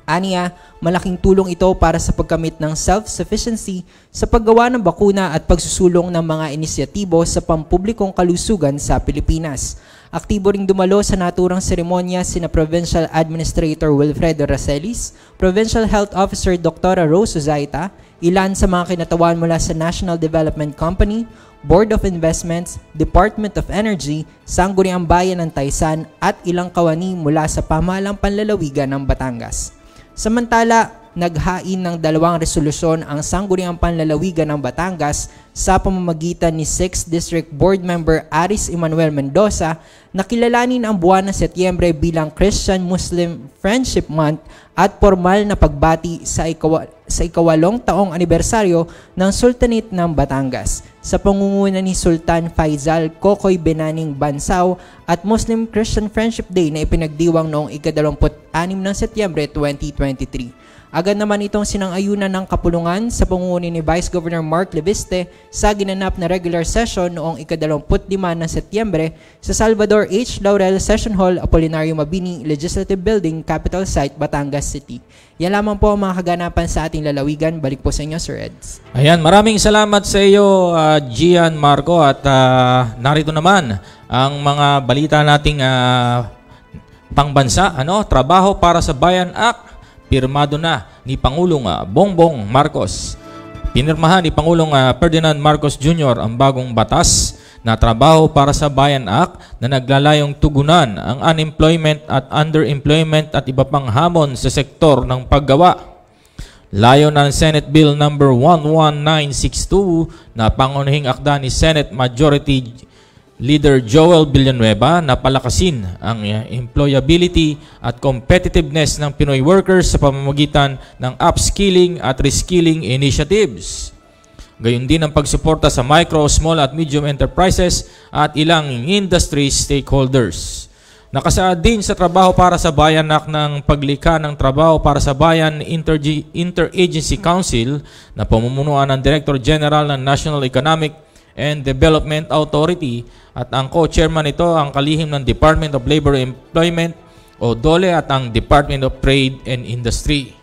Aniya, malaking tulong ito para sa pagkamit ng self-sufficiency sa paggawa ng bakuna at pagsusulong ng mga inisyatibo sa pampublikong kalusugan sa Pilipinas. Aktibo ring dumalo sa naturang seremonya sina Provincial Administrator Wilfredo Racelis, Provincial Health Officer Dr. Rose Uzaita, ilan sa mga kinatawan mula sa National Development Company, Board of Investments, Department of Energy, Sangguniang Bayan ng Taysan at ilang kawani mula sa pamahalang panlalawigan ng Batangas. Samantala, naghain ng 2 resolusyon ang Sangguniang Panlalawigan ng Batangas sa pamamagitan ni 6th District Board Member Aris Emmanuel Mendoza na kilalanin ang buwan ng Setyembre bilang Christian-Muslim Friendship Month at formal na pagbati sa ikawalong taong anibersaryo ng Sultanate ng Batangas sa pangunguna ni Sultan Faisal Kokoy Benaning Bansao at Muslim Christian Friendship Day na ipinagdiwang noong ika-26 ng Setyembre 2023. Agad naman itong sinang-ayunan ng kapulungan sa pangunguna ni Vice Governor Mark Leviste sa ginanap na regular session noong ika-25 ng Setyembre sa Salvador H. Laurel Session Hall, Apolinario Mabini, Legislative Building, Capital Site, Batangas City. Yan lamang po ang mga kaganapan sa ating lalawigan. Balik po sa inyo, Sir Eds. Ayan, maraming salamat sa iyo, Gian Marco. At narito naman ang mga balita nating pangbansa. Trabaho para sa Bayan Act. Pirmado na ni Pangulong Bongbong Marcos. Pinirmahan ni Pangulong Ferdinand Marcos Jr. ang bagong batas na Trabaho para sa Bayan Act na naglalayong tugunan ang unemployment at underemployment at iba pang hamon sa sektor ng paggawa. Layo ng Senate Bill No. 11962 na pangunahing akda ni Senate Majority Leader Joel Villanueva na palakasin ang employability at competitiveness ng Pinoy workers sa pamamagitan ng upskilling at reskilling initiatives. Gayon din ang pagsuporta sa micro, small at medium enterprises at ilang industry stakeholders. Nakasaad din sa Trabaho para sa Bayan Act ng paglikha ng Trabaho para sa Bayan Interagency Council na pamumunuan ng Director General ng National Economic and Development Authority at ang co-chairman nito ang kalihim ng Department of Labor and Employment o DOLE at ang Department of Trade and Industry.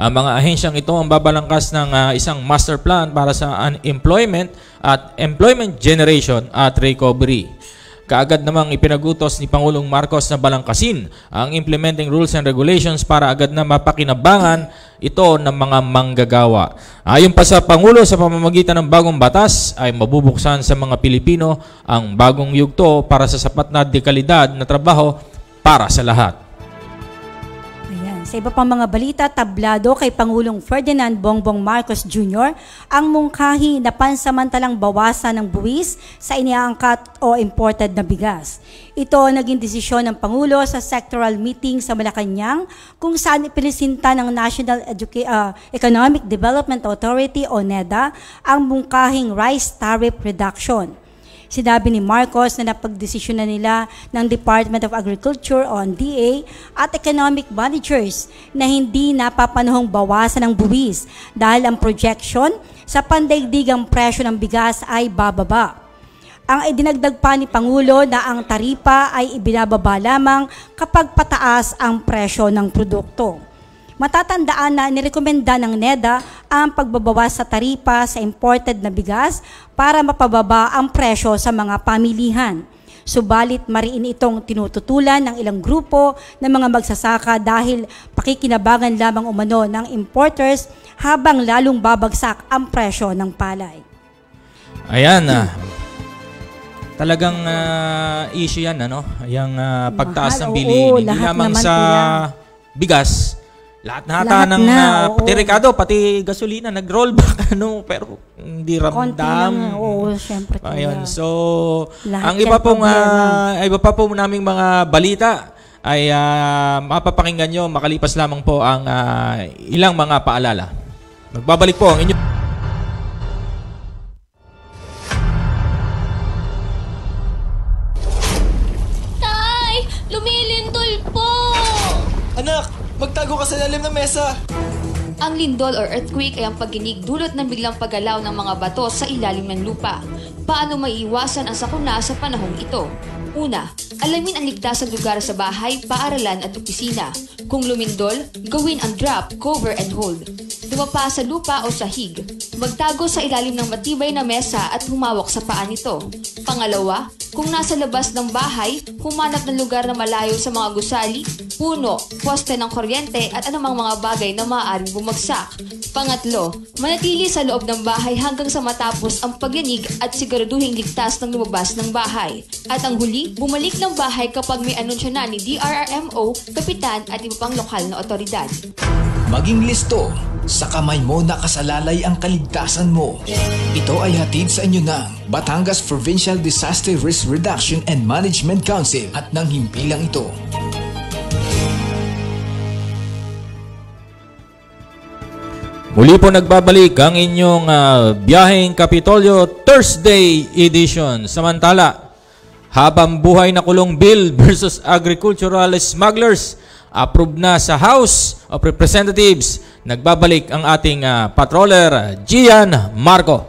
Ang mga ahensyang ito ang babalangkas ng isang master plan para sa unemployment at employment generation at recovery. Kaagad namang ipinagutos ni Pangulong Marcos na balangkasin ang implementing rules and regulations para agad na mapakinabangan ito ng mga manggagawa. Ayon pa sa Pangulo, sa pamamagitan ng bagong batas ay mabubuksan sa mga Pilipino ang bagong yugto para sa sapat na dekalidad na trabaho para sa lahat. Sa iba pang mga balita, tablado kay Pangulong Ferdinand Bongbong Marcos Jr. ang mungkahi na pansamantalang bawasan ng buwis sa iniangkat o imported na bigas. Ito ang naging desisyon ng Pangulo sa sectoral meeting sa Malacanang kung saan ipinisinta ng National Economic Development Authority o NEDA ang mungkahing rice tariff reduction. Sinabi ni Marcos na napagdesisyon na nila ng Department of Agriculture o DA at economic managers na hindi napapanahong bawasan ng buwis dahil ang projection sa pandaigdigang presyo ng bigas ay bababa. Ang idinagdag pa ni Pangulo na ang taripa ay ibinababa lamang kapag pataas ang presyo ng produkto. Matatandaan na nirekomenda ng NEDA ang pagbabawas sa taripa sa imported na bigas para mapababa ang presyo sa mga pamilihan. Subalit mariin itong tinututulan ng ilang grupo ng mga magsasaka dahil pakikinabangan lamang umano ng importers habang lalong babagsak ang presyo ng palay. Ayan talagang issue yan, yung pagtaas ng bilihin. Hindi lamang sa bigas, lahat na hata ng pati rekado, pati gasolina, nag-roll back, pero hindi ramdam. Syempre. Ayun, so, ang iba pa po naming mga balita ay mapapakinggan nyo makalipas lamang po ang ilang mga paalala. Magbabalik po ang inyo. Anak, magtago ka sa ilalim ng mesa. Ang lindol or earthquake ay ang pagginig dulot ng biglang paggalaw ng mga bato sa ilalim ng lupa. Paano maiiwasan ang sakuna sa panahong ito? Una, alamin ang ligtas na lugar sa bahay, paaralan at opisina. Kung lumindol, gawin ang drop, cover and hold. Dumapa sa lupa o sahig. Magtago sa ilalim ng matibay na mesa at humawak sa paa nito. Pangalawa, kung nasa labas ng bahay, humanap ng lugar na malayo sa mga gusali, puno, poste ng kuryente at anumang mga bagay na maaaring bumagsak. Pangatlo, manatili sa loob ng bahay hanggang sa matapos ang pagyanig at siguraduhing ligtas ng lumabas ng bahay. At ang huli, bumalik ng bahay kapag may anunsyo na ni DRRMO, kapitan at iba pang lokal na otoridad. Maging listo, sa kamay mo nakasalalay ang kaligtasan mo. Ito ay hatid sa inyo ng Batangas Provincial Disaster Risk Reduction and Management Council at ng himpilang ito. Muli po nagbabalik ang inyong Biyaheng Kapitolyo Thursday edition. Samantala, habang buhay na kulong bill versus agricultural smugglers, approved na sa House of Representatives. Nagbabalik ang ating patroller, Gian Marco.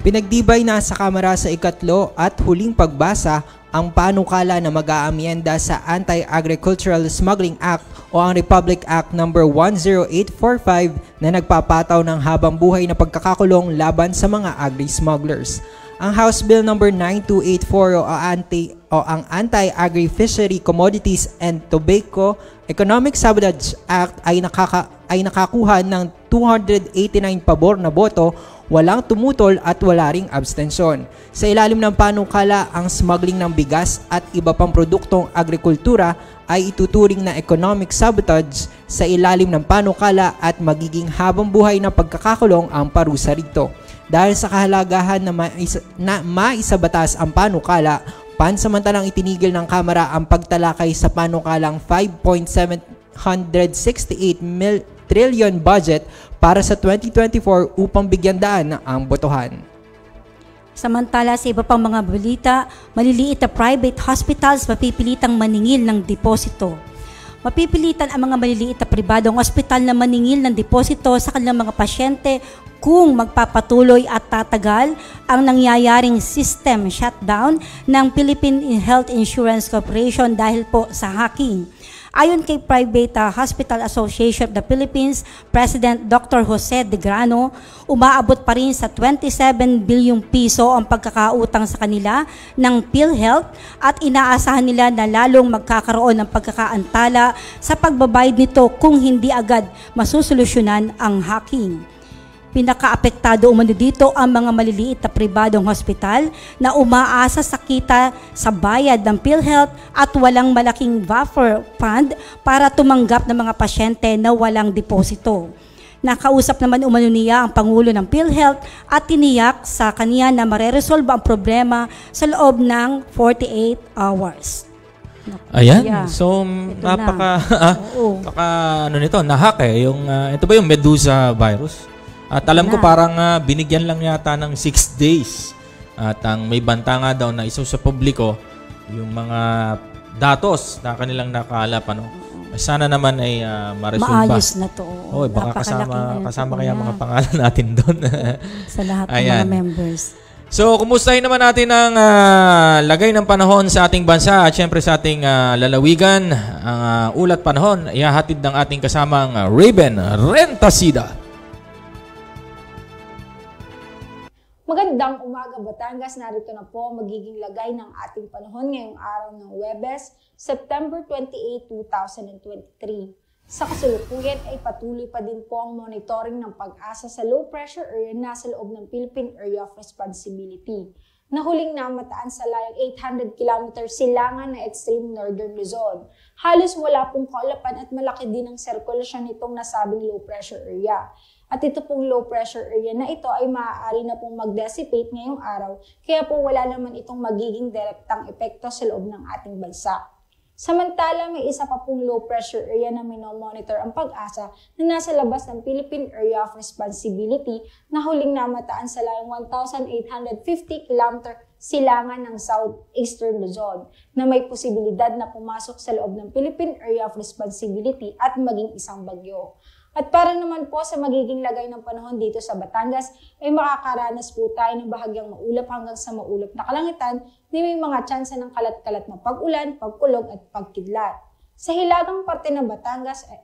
Pinagdibay na sa Kamara sa ikatlo at huling pagbasa ang panukala na mag-aamyenda sa Anti-Agricultural Smuggling Act o ang Republic Act No. 10845 na nagpapataw ng habang buhay na pagkakakulong laban sa mga agri-smugglers. Ang House Bill No. 9284 o ang Anti-Agri-Fishery Commodities and Tobacco Economic Sabotage Act ay nakakuha ng 289 pabor na boto, walang tumutol at wala ring abstensyon. Sa ilalim ng panukala, ang smuggling ng bigas at iba pang produktong agrikultura ay ituturing na economic sabotage sa ilalim ng panukala at magiging habang buhay na pagkakakulong ang parusa rito. Dahil sa kahalagahan na maisabatas ang panukala, pansamantalang itinigil ng Kamara ang pagtalakay sa panukalang 5.768 trillion budget para sa 2024 upang bigyan daan ang botohan. Samantala sa iba pang mga balita, maliliit na private hospitals mapipilitang maningil ng deposito. Mapipilitan ang mga maliliit na pribadong ospital na maningil ng deposito sa kanilang mga pasyente kung magpapatuloy at tatagal ang nangyayaring system shutdown ng Philippine Health Insurance Corporation dahil po sa hacking. Ayon kay Private Hospital Association of the Philippines, President Dr. Jose De Grano, umaabot pa rin sa 27 bilyong piso ang pagkakautang sa kanila ng PhilHealth at inaasahan nila na lalong magkakaroon ng pagkakaantala sa pagbabayad nito kung hindi agad masusolusyonan ang hacking. Pinakaapektado umano dito ang mga maliliit na pribadong hospital na umaasa sa kita sa bayad ng PhilHealth at walang malaking buffer fund para tumanggap ng mga pasyente na walang deposito. Nakausap naman umano niya ang Pangulo ng PhilHealth at tiniyak sa kanya na mareresolve ang problema sa loob ng 48 hours. Ayan. Yeah. So, nahack eh. Ito ba yung Medusa virus? At alam ko parang binigyan lang yata ng 6 days. At ang may banta nga daw na isa sa publiko, yung mga datos na kanilang nakalap. Sana naman ay maresolba. Maayos na to. Baka kasama kaya mga pangalan natin doon. Sa lahat ng mga members. So, kumustahin naman natin ang lagay ng panahon sa ating bansa at syempre sa ating lalawigan. Ang ulat panahon, ihahatid ng ating kasamang Raven Rentasida. Magandang umaga Batangas, narito na po magiging lagay ng ating panahon ngayong araw ng Huwebes, September 28, 2023. Sa kasalukuyan ay patuloy pa din po ang monitoring ng pag-asa sa low pressure area na sa loob ng Philippine Area of Responsibility na huling namataan sa layang 800 km silangan na extreme northern Luzon. Halos wala pong kaulapan at malaki din ang sirkulasyon nitong nasabing low pressure area. At ito pong low pressure area na ito ay maaari na pong mag-dissipate ngayong araw, kaya po wala naman itong magiging direktang epekto sa loob ng ating bansa. Samantala, may isa pa pong low pressure area na minomonitor ang Pag-asa na nasa labas ng Philippine Area of Responsibility na huling namataan sa layong 1,850 km silangan ng southeastern Luzon na may posibilidad na pumasok sa loob ng Philippine Area of Responsibility at maging isang bagyo. At para naman po sa magiging lagay ng panahon dito sa Batangas, ay makakaranas po tayo ng bahagyang maulap hanggang sa maulap na kalangitan na may mga tsansa ng kalat-kalat na pag-ulan, pagkulog at pagkidlat. Sa hilagang parte ng Batangas ay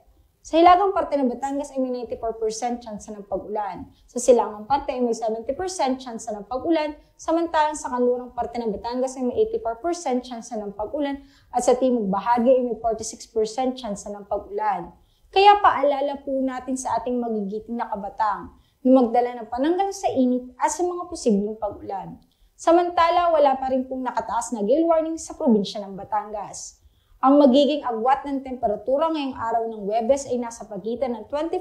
may 94% tsansa ng pag-ulan. Sa silangang parte ay may 70% tsansa ng pag-ulan, samantalang sa kanlurang parte ng Batangas ay may 84% tsansa ng pag-ulan at sa timog bahagi ay may 46% tsansa ng pag-ulan. Kaya paalala po natin sa ating magigiting na kabatang na magdala ng pananggal sa init at sa mga posibleng pag-ulan. Samantala, wala pa rin pong nakataas na gale warning sa probinsya ng Batangas. Ang magiging agwat ng temperatura ngayong araw ng Huwebes ay nasa pagitan ng 24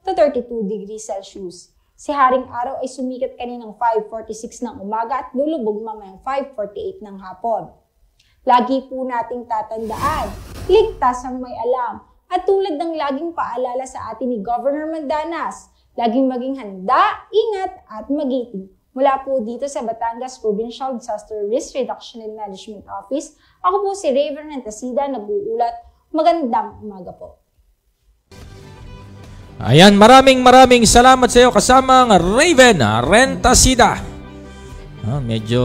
to 32 degrees Celsius. Si Haring Araw ay sumikat kaninang 5:46 ng umaga at lulubog mamayang 5:48 ng hapon. Lagi po nating tatandaan, ligtas ang may alam. At tulad ng laging paalala sa atin ni Governor Mandanas, laging maging handa, ingat at magiting. Mula po dito sa Batangas Provincial Disaster Risk Reduction and Management Office, ako po si Raven Rentasida, nag-uulat. Magandang umaga po. Ayan, maraming salamat sa iyo kasamang Raven Rentasida. Medyo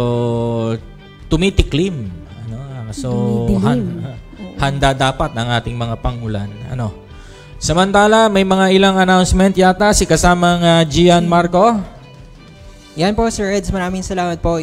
tumitiklim. Handa dapat ang ating mga pangulan. Samantala, may mga ilang announcement yata si kasamang Gian Marco. Yan po, Sir Eds. Maraming salamat po.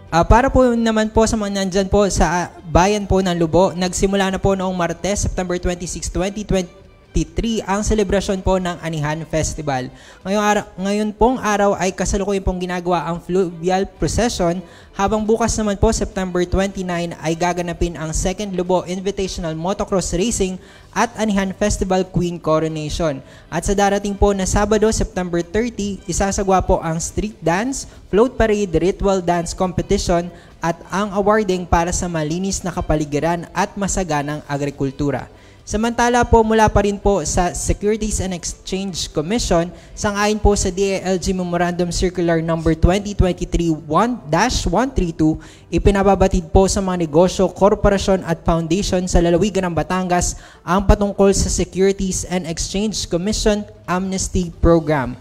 Para po naman po sa mga nandyan po sa bayan po ng Lubo, nagsimula na po noong Martes, September 26, 2023, ang selebrasyon po ng Anihan Festival. Ngayon pong araw ay kasalukuyan pong ginagawa ang fluvial procession, habang bukas naman po, September 29, ay gaganapin ang Second Lubo Invitational Motocross Racing at Anihan Festival Queen Coronation. At sa darating po na Sabado, September 30, isasagwa po ang street dance, float parade, ritual dance competition at ang awarding para sa malinis na kapaligiran at masaganang agrikultura. Samantala po, mula pa rin po sa Securities and Exchange Commission, sangayon po sa DILG Memorandum Circular No. 2023-1-132, ipinababatid po sa mga negosyo, korporasyon at foundation sa lalawigan ng Batangas ang patungkol sa Securities and Exchange Commission Amnesty Program.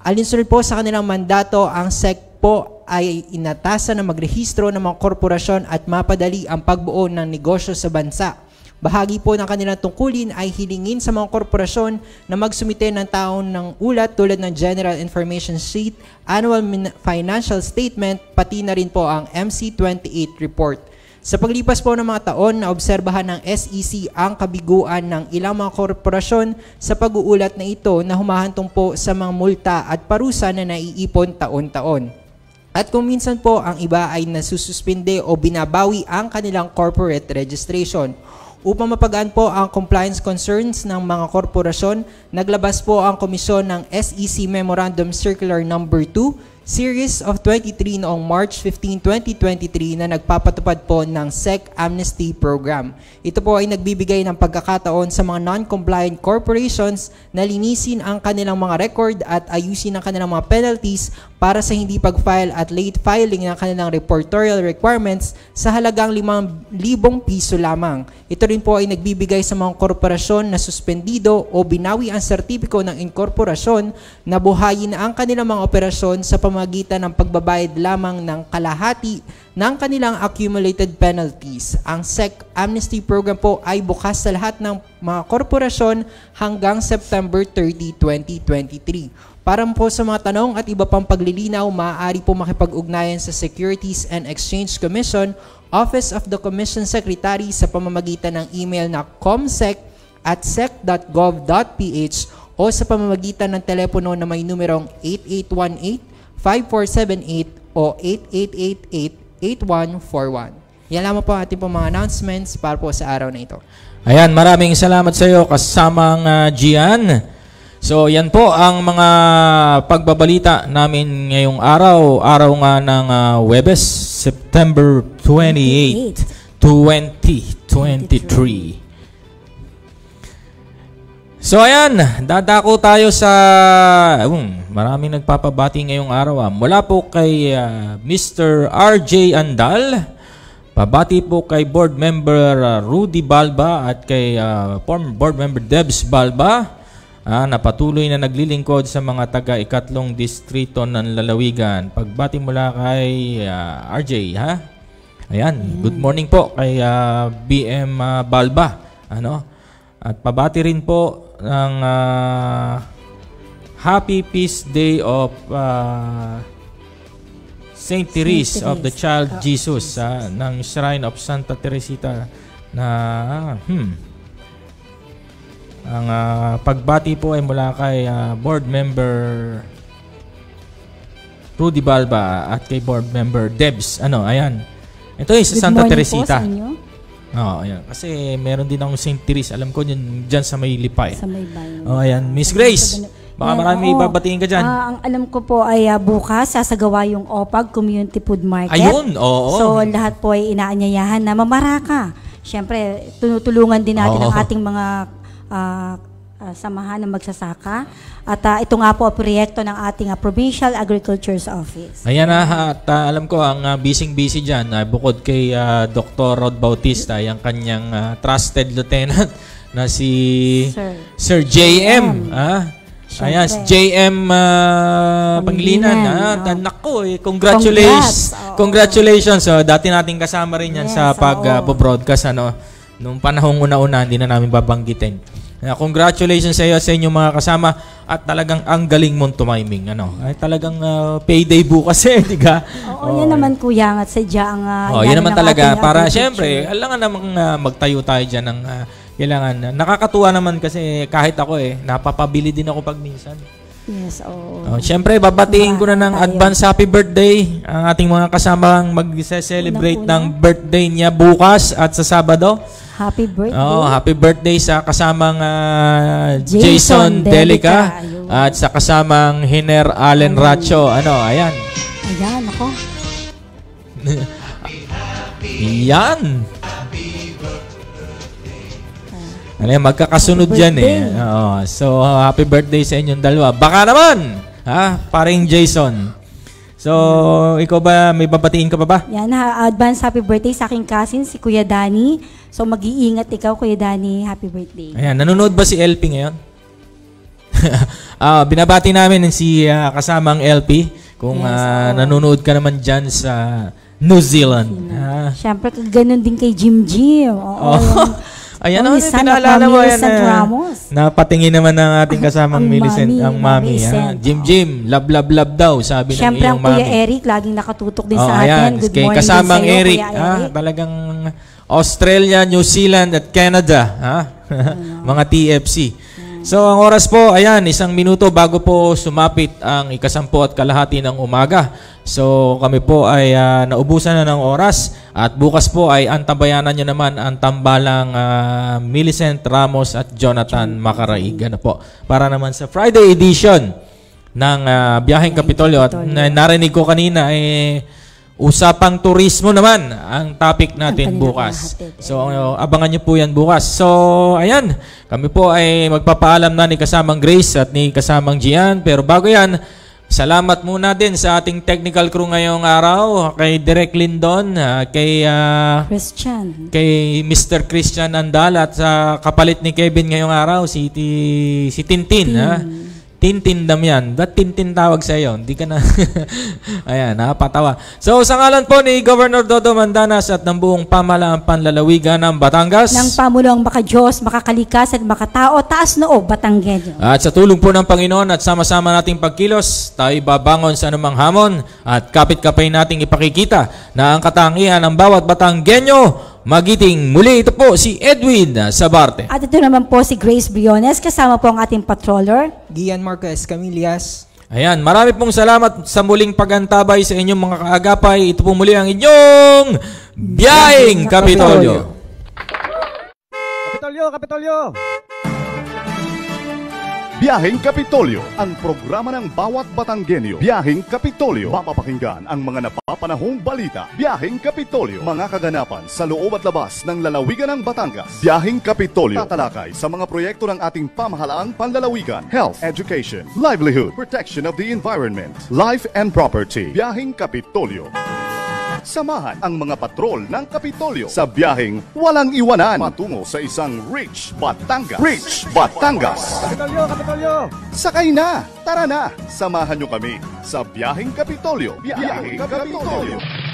Alinsunod po sa kanilang mandato, ang SEC po ay inatasan na magrehistro ng mga korporasyon at mapadali ang pagbuo ng negosyo sa bansa. Bahagi po ng kanilang tungkulin ay hilingin sa mga korporasyon na magsumite ng taon ng ulat tulad ng General Information Sheet, Annual Financial Statement, pati na rin po ang MC28 Report. Sa paglipas po ng mga taon, naobserbahan ng SEC ang kabiguan ng ilang mga korporasyon sa pag-uulat na ito na humahantong po sa mga multa at parusa na naiipon taon-taon. At kung minsan po ang iba ay nasususpinde o binabawi ang kanilang corporate registration. Upang mapagaan po ang compliance concerns ng mga korporasyon, naglabas po ang komisyon ng SEC Memorandum Circular No. 2, Series of 23 noong March 15, 2023 na nagpapatupad po ng SEC Amnesty Program. Ito po ay nagbibigay ng pagkakataon sa mga non-compliant corporations na linisin ang kanilang mga record at ayusin ang kanilang mga penalties para sa hindi pag-file at late filing ng kanilang reportorial requirements sa halagang 5,000 piso lamang. Ito rin po ay nagbibigay sa mga korporasyon na suspendido o binawi ang sertipiko ng inkorporasyon na buhayin ang kanilang mga operasyon sa pamamagitan ng pagbabayad lamang ng kalahati ng kanilang accumulated penalties. Ang SEC Amnesty Program po ay bukas sa lahat ng mga korporasyon hanggang September 30, 2023. Para po sa mga tanong at iba pang paglilinaw, maaari po makipag-ugnayan sa Securities and Exchange Commission, Office of the Commission Secretary sa pamamagitan ng email na comsec@sec.gov.ph o sa pamamagitan ng telepono na may numerong 8818-5478 o 8888-8141. Yan lamang po ating po mga announcements para po sa araw na ito. Ayan, maraming salamat sa iyo kasamang Gian. So, yan po ang mga pagbabalita namin ngayong araw nga ng Huwebes, September 28, 2023. So ayan, dadako tayo sa maraming nagpapabati ngayong araw. Mula po kay Mr. RJ Andal, pabati po kay Board Member Rudy Balba at kay former Board Member Debs Balba na patuloy na naglilingkod sa mga taga-ikatlong distrito ng Lalawigan. Pagbati mula kay RJ, ha? Ayan, good morning po kay BM Balba. At pabati rin po ng Happy Peace Day of Saint Therese of the Child Jesus ng Shrine of Santa Teresita na ang pagbati po ay mula kay Board Member Rudy Balba at kay Board Member Debs. Ayan. Ito ay sa Santa Teresita. Ayan. Kasi meron din akong Saint Therese. Alam ko yun dyan sa may Lipay. Sa may bayan. Ayan. Miss Grace, baka marami ibabatiin ka dyan. Ang alam ko po ay bukas sasagawa yung OPAG Community Food Market. Ayun, oo. So lahat po ay inaanyayahan na mamaraka. Siyempre, tinutulungan din natin ang ating mga samahan ng magsasaka. At ito nga po ang proyekto ng ating Provincial Agriculture's Office. Ayan at alam ko ang busy-busy dyan, bukod kay Dr. Rod Bautista, yung kanyang trusted lieutenant na si Sir JM. Ayan, si JM Pangilinan. Naku, congratulations. Congratulations. So, dati nating kasama rin yan sa pag-broadcast. Nung panahong una-una, hindi na namin babanggitin. Congratulations sa iyo sa inyong mga kasama at talagang ang galing mong tumiming. Ay talagang payday bukas di ka? Oo, yan naman kuya at sadya ang yan naman talaga para syempre, kailangan namang magtayo tayo diyan ng kailangan. Nakakatuwa naman kasi kahit ako napapabili din ako pag minsan. Yes, syempre babatiin ko na ng advance happy birthday ang ating mga kasamang mag-celebrate ng birthday niya bukas at sa Sabado. Happy birthday. Happy birthday sa kasamang Jason Delica at sa kasamang Hiner Allen Racho. Ayan. Ayan, ako. Yan. Magkakasunod dyan So, happy birthday sa inyong dalawa. Baka naman, paring Jason. So, ikaw ba, may babatiin ka pa ba? Yan, advance happy birthday sa aking cousin, si Kuya Danny. So, mag-iingat ikaw, Kuya Danny. Happy birthday. Ayan, nanonood ba si LP ngayon? Binabati namin si kasamang LP. Kung nanonood ka naman dyan sa New Zealand. Siyempre, ganun din kay Jim. Ayan naman, pinaalala mo yan. Napatingin naman ng ating kasamang Millicent, ang mami. Jim, love daw, sabi ng iyong mami. Siyempre, ang Kuya Eric, laging nakatutok din sa atin. Good morning kasamang din sa iyo, Eric. Kuya Eric. Talagang Australia, New Zealand, at Canada. Mga TFC. So, ang oras po, 1 minuto bago po sumapit ang 10:30 ng umaga. So, kami po ay naubusan na ng oras at bukas po ay antabayanan nyo naman ang tambalang Millicent Ramos at Jonathan Macaraig po. Para naman sa Friday edition ng Biyaheng Kapitolyo. At narinig ko kanina usapang turismo naman ang topic natin bukas. So, abangan nyo po yan bukas. So, ayan. Kami po ay magpapaalam na ni kasamang Grace at ni kasamang Gian. Pero bago yan, salamat muna din sa ating technical crew ngayong araw, kay Direk Lindon, kay Mr. Christian Andal at sa kapalit ni Kevin ngayong araw, si Tintin. Tintin Damian. Ba't Tintin tawag sa iyo? Hindi ka na... Ayan, nakapatawa. So, sa ngalan po ni Governor Dodo Mandanas at ng buong pamahalaang panlalawigan ng Batangas. Ng pamulong makadiyos, makakalikas at makatao, taas noo, Batanggenyo. At sa tulong po ng Panginoon at sama-sama nating pagkilos, tayo babangon sa anumang hamon at kapit-kapay nating ipakikita na ang katangian ng bawat Batanggenyo magiting. Muli ito po si Edwin Sabarte. At ito naman po si Grace Briones, kasama po ang ating patroller, Gian Marquez Camillas. Ayan, marami pong salamat sa muling pagantabay sa inyong mga kaagapay. Ito po muli ang inyong Biyaheng Kapitolyo. Kapitolyo! Biyaheng Kapitolyo, ang programa ng bawat Batanggenyo. Biyaheng Kapitolyo, mapapakinggan ang mga napapanahong balita. Biyaheng Kapitolyo, mga kaganapan sa loob at labas ng lalawigan ng Batangas. Biyaheng Kapitolyo, tatalakay sa mga proyekto ng ating pamahalaang panlalawigan, health, education, livelihood, protection of the environment, life and property. Biyaheng Kapitolyo. Samahan ang mga patrol ng Kapitolyo sa biyaheng walang iwanan patungo sa isang Rich Batangas. Rich Batangas! Kapitolyo, Kapitolyo! Sakay na! Tara na! Samahan nyo kami sa biyaheng Kapitolyo. Biyaheng Kapitolyo!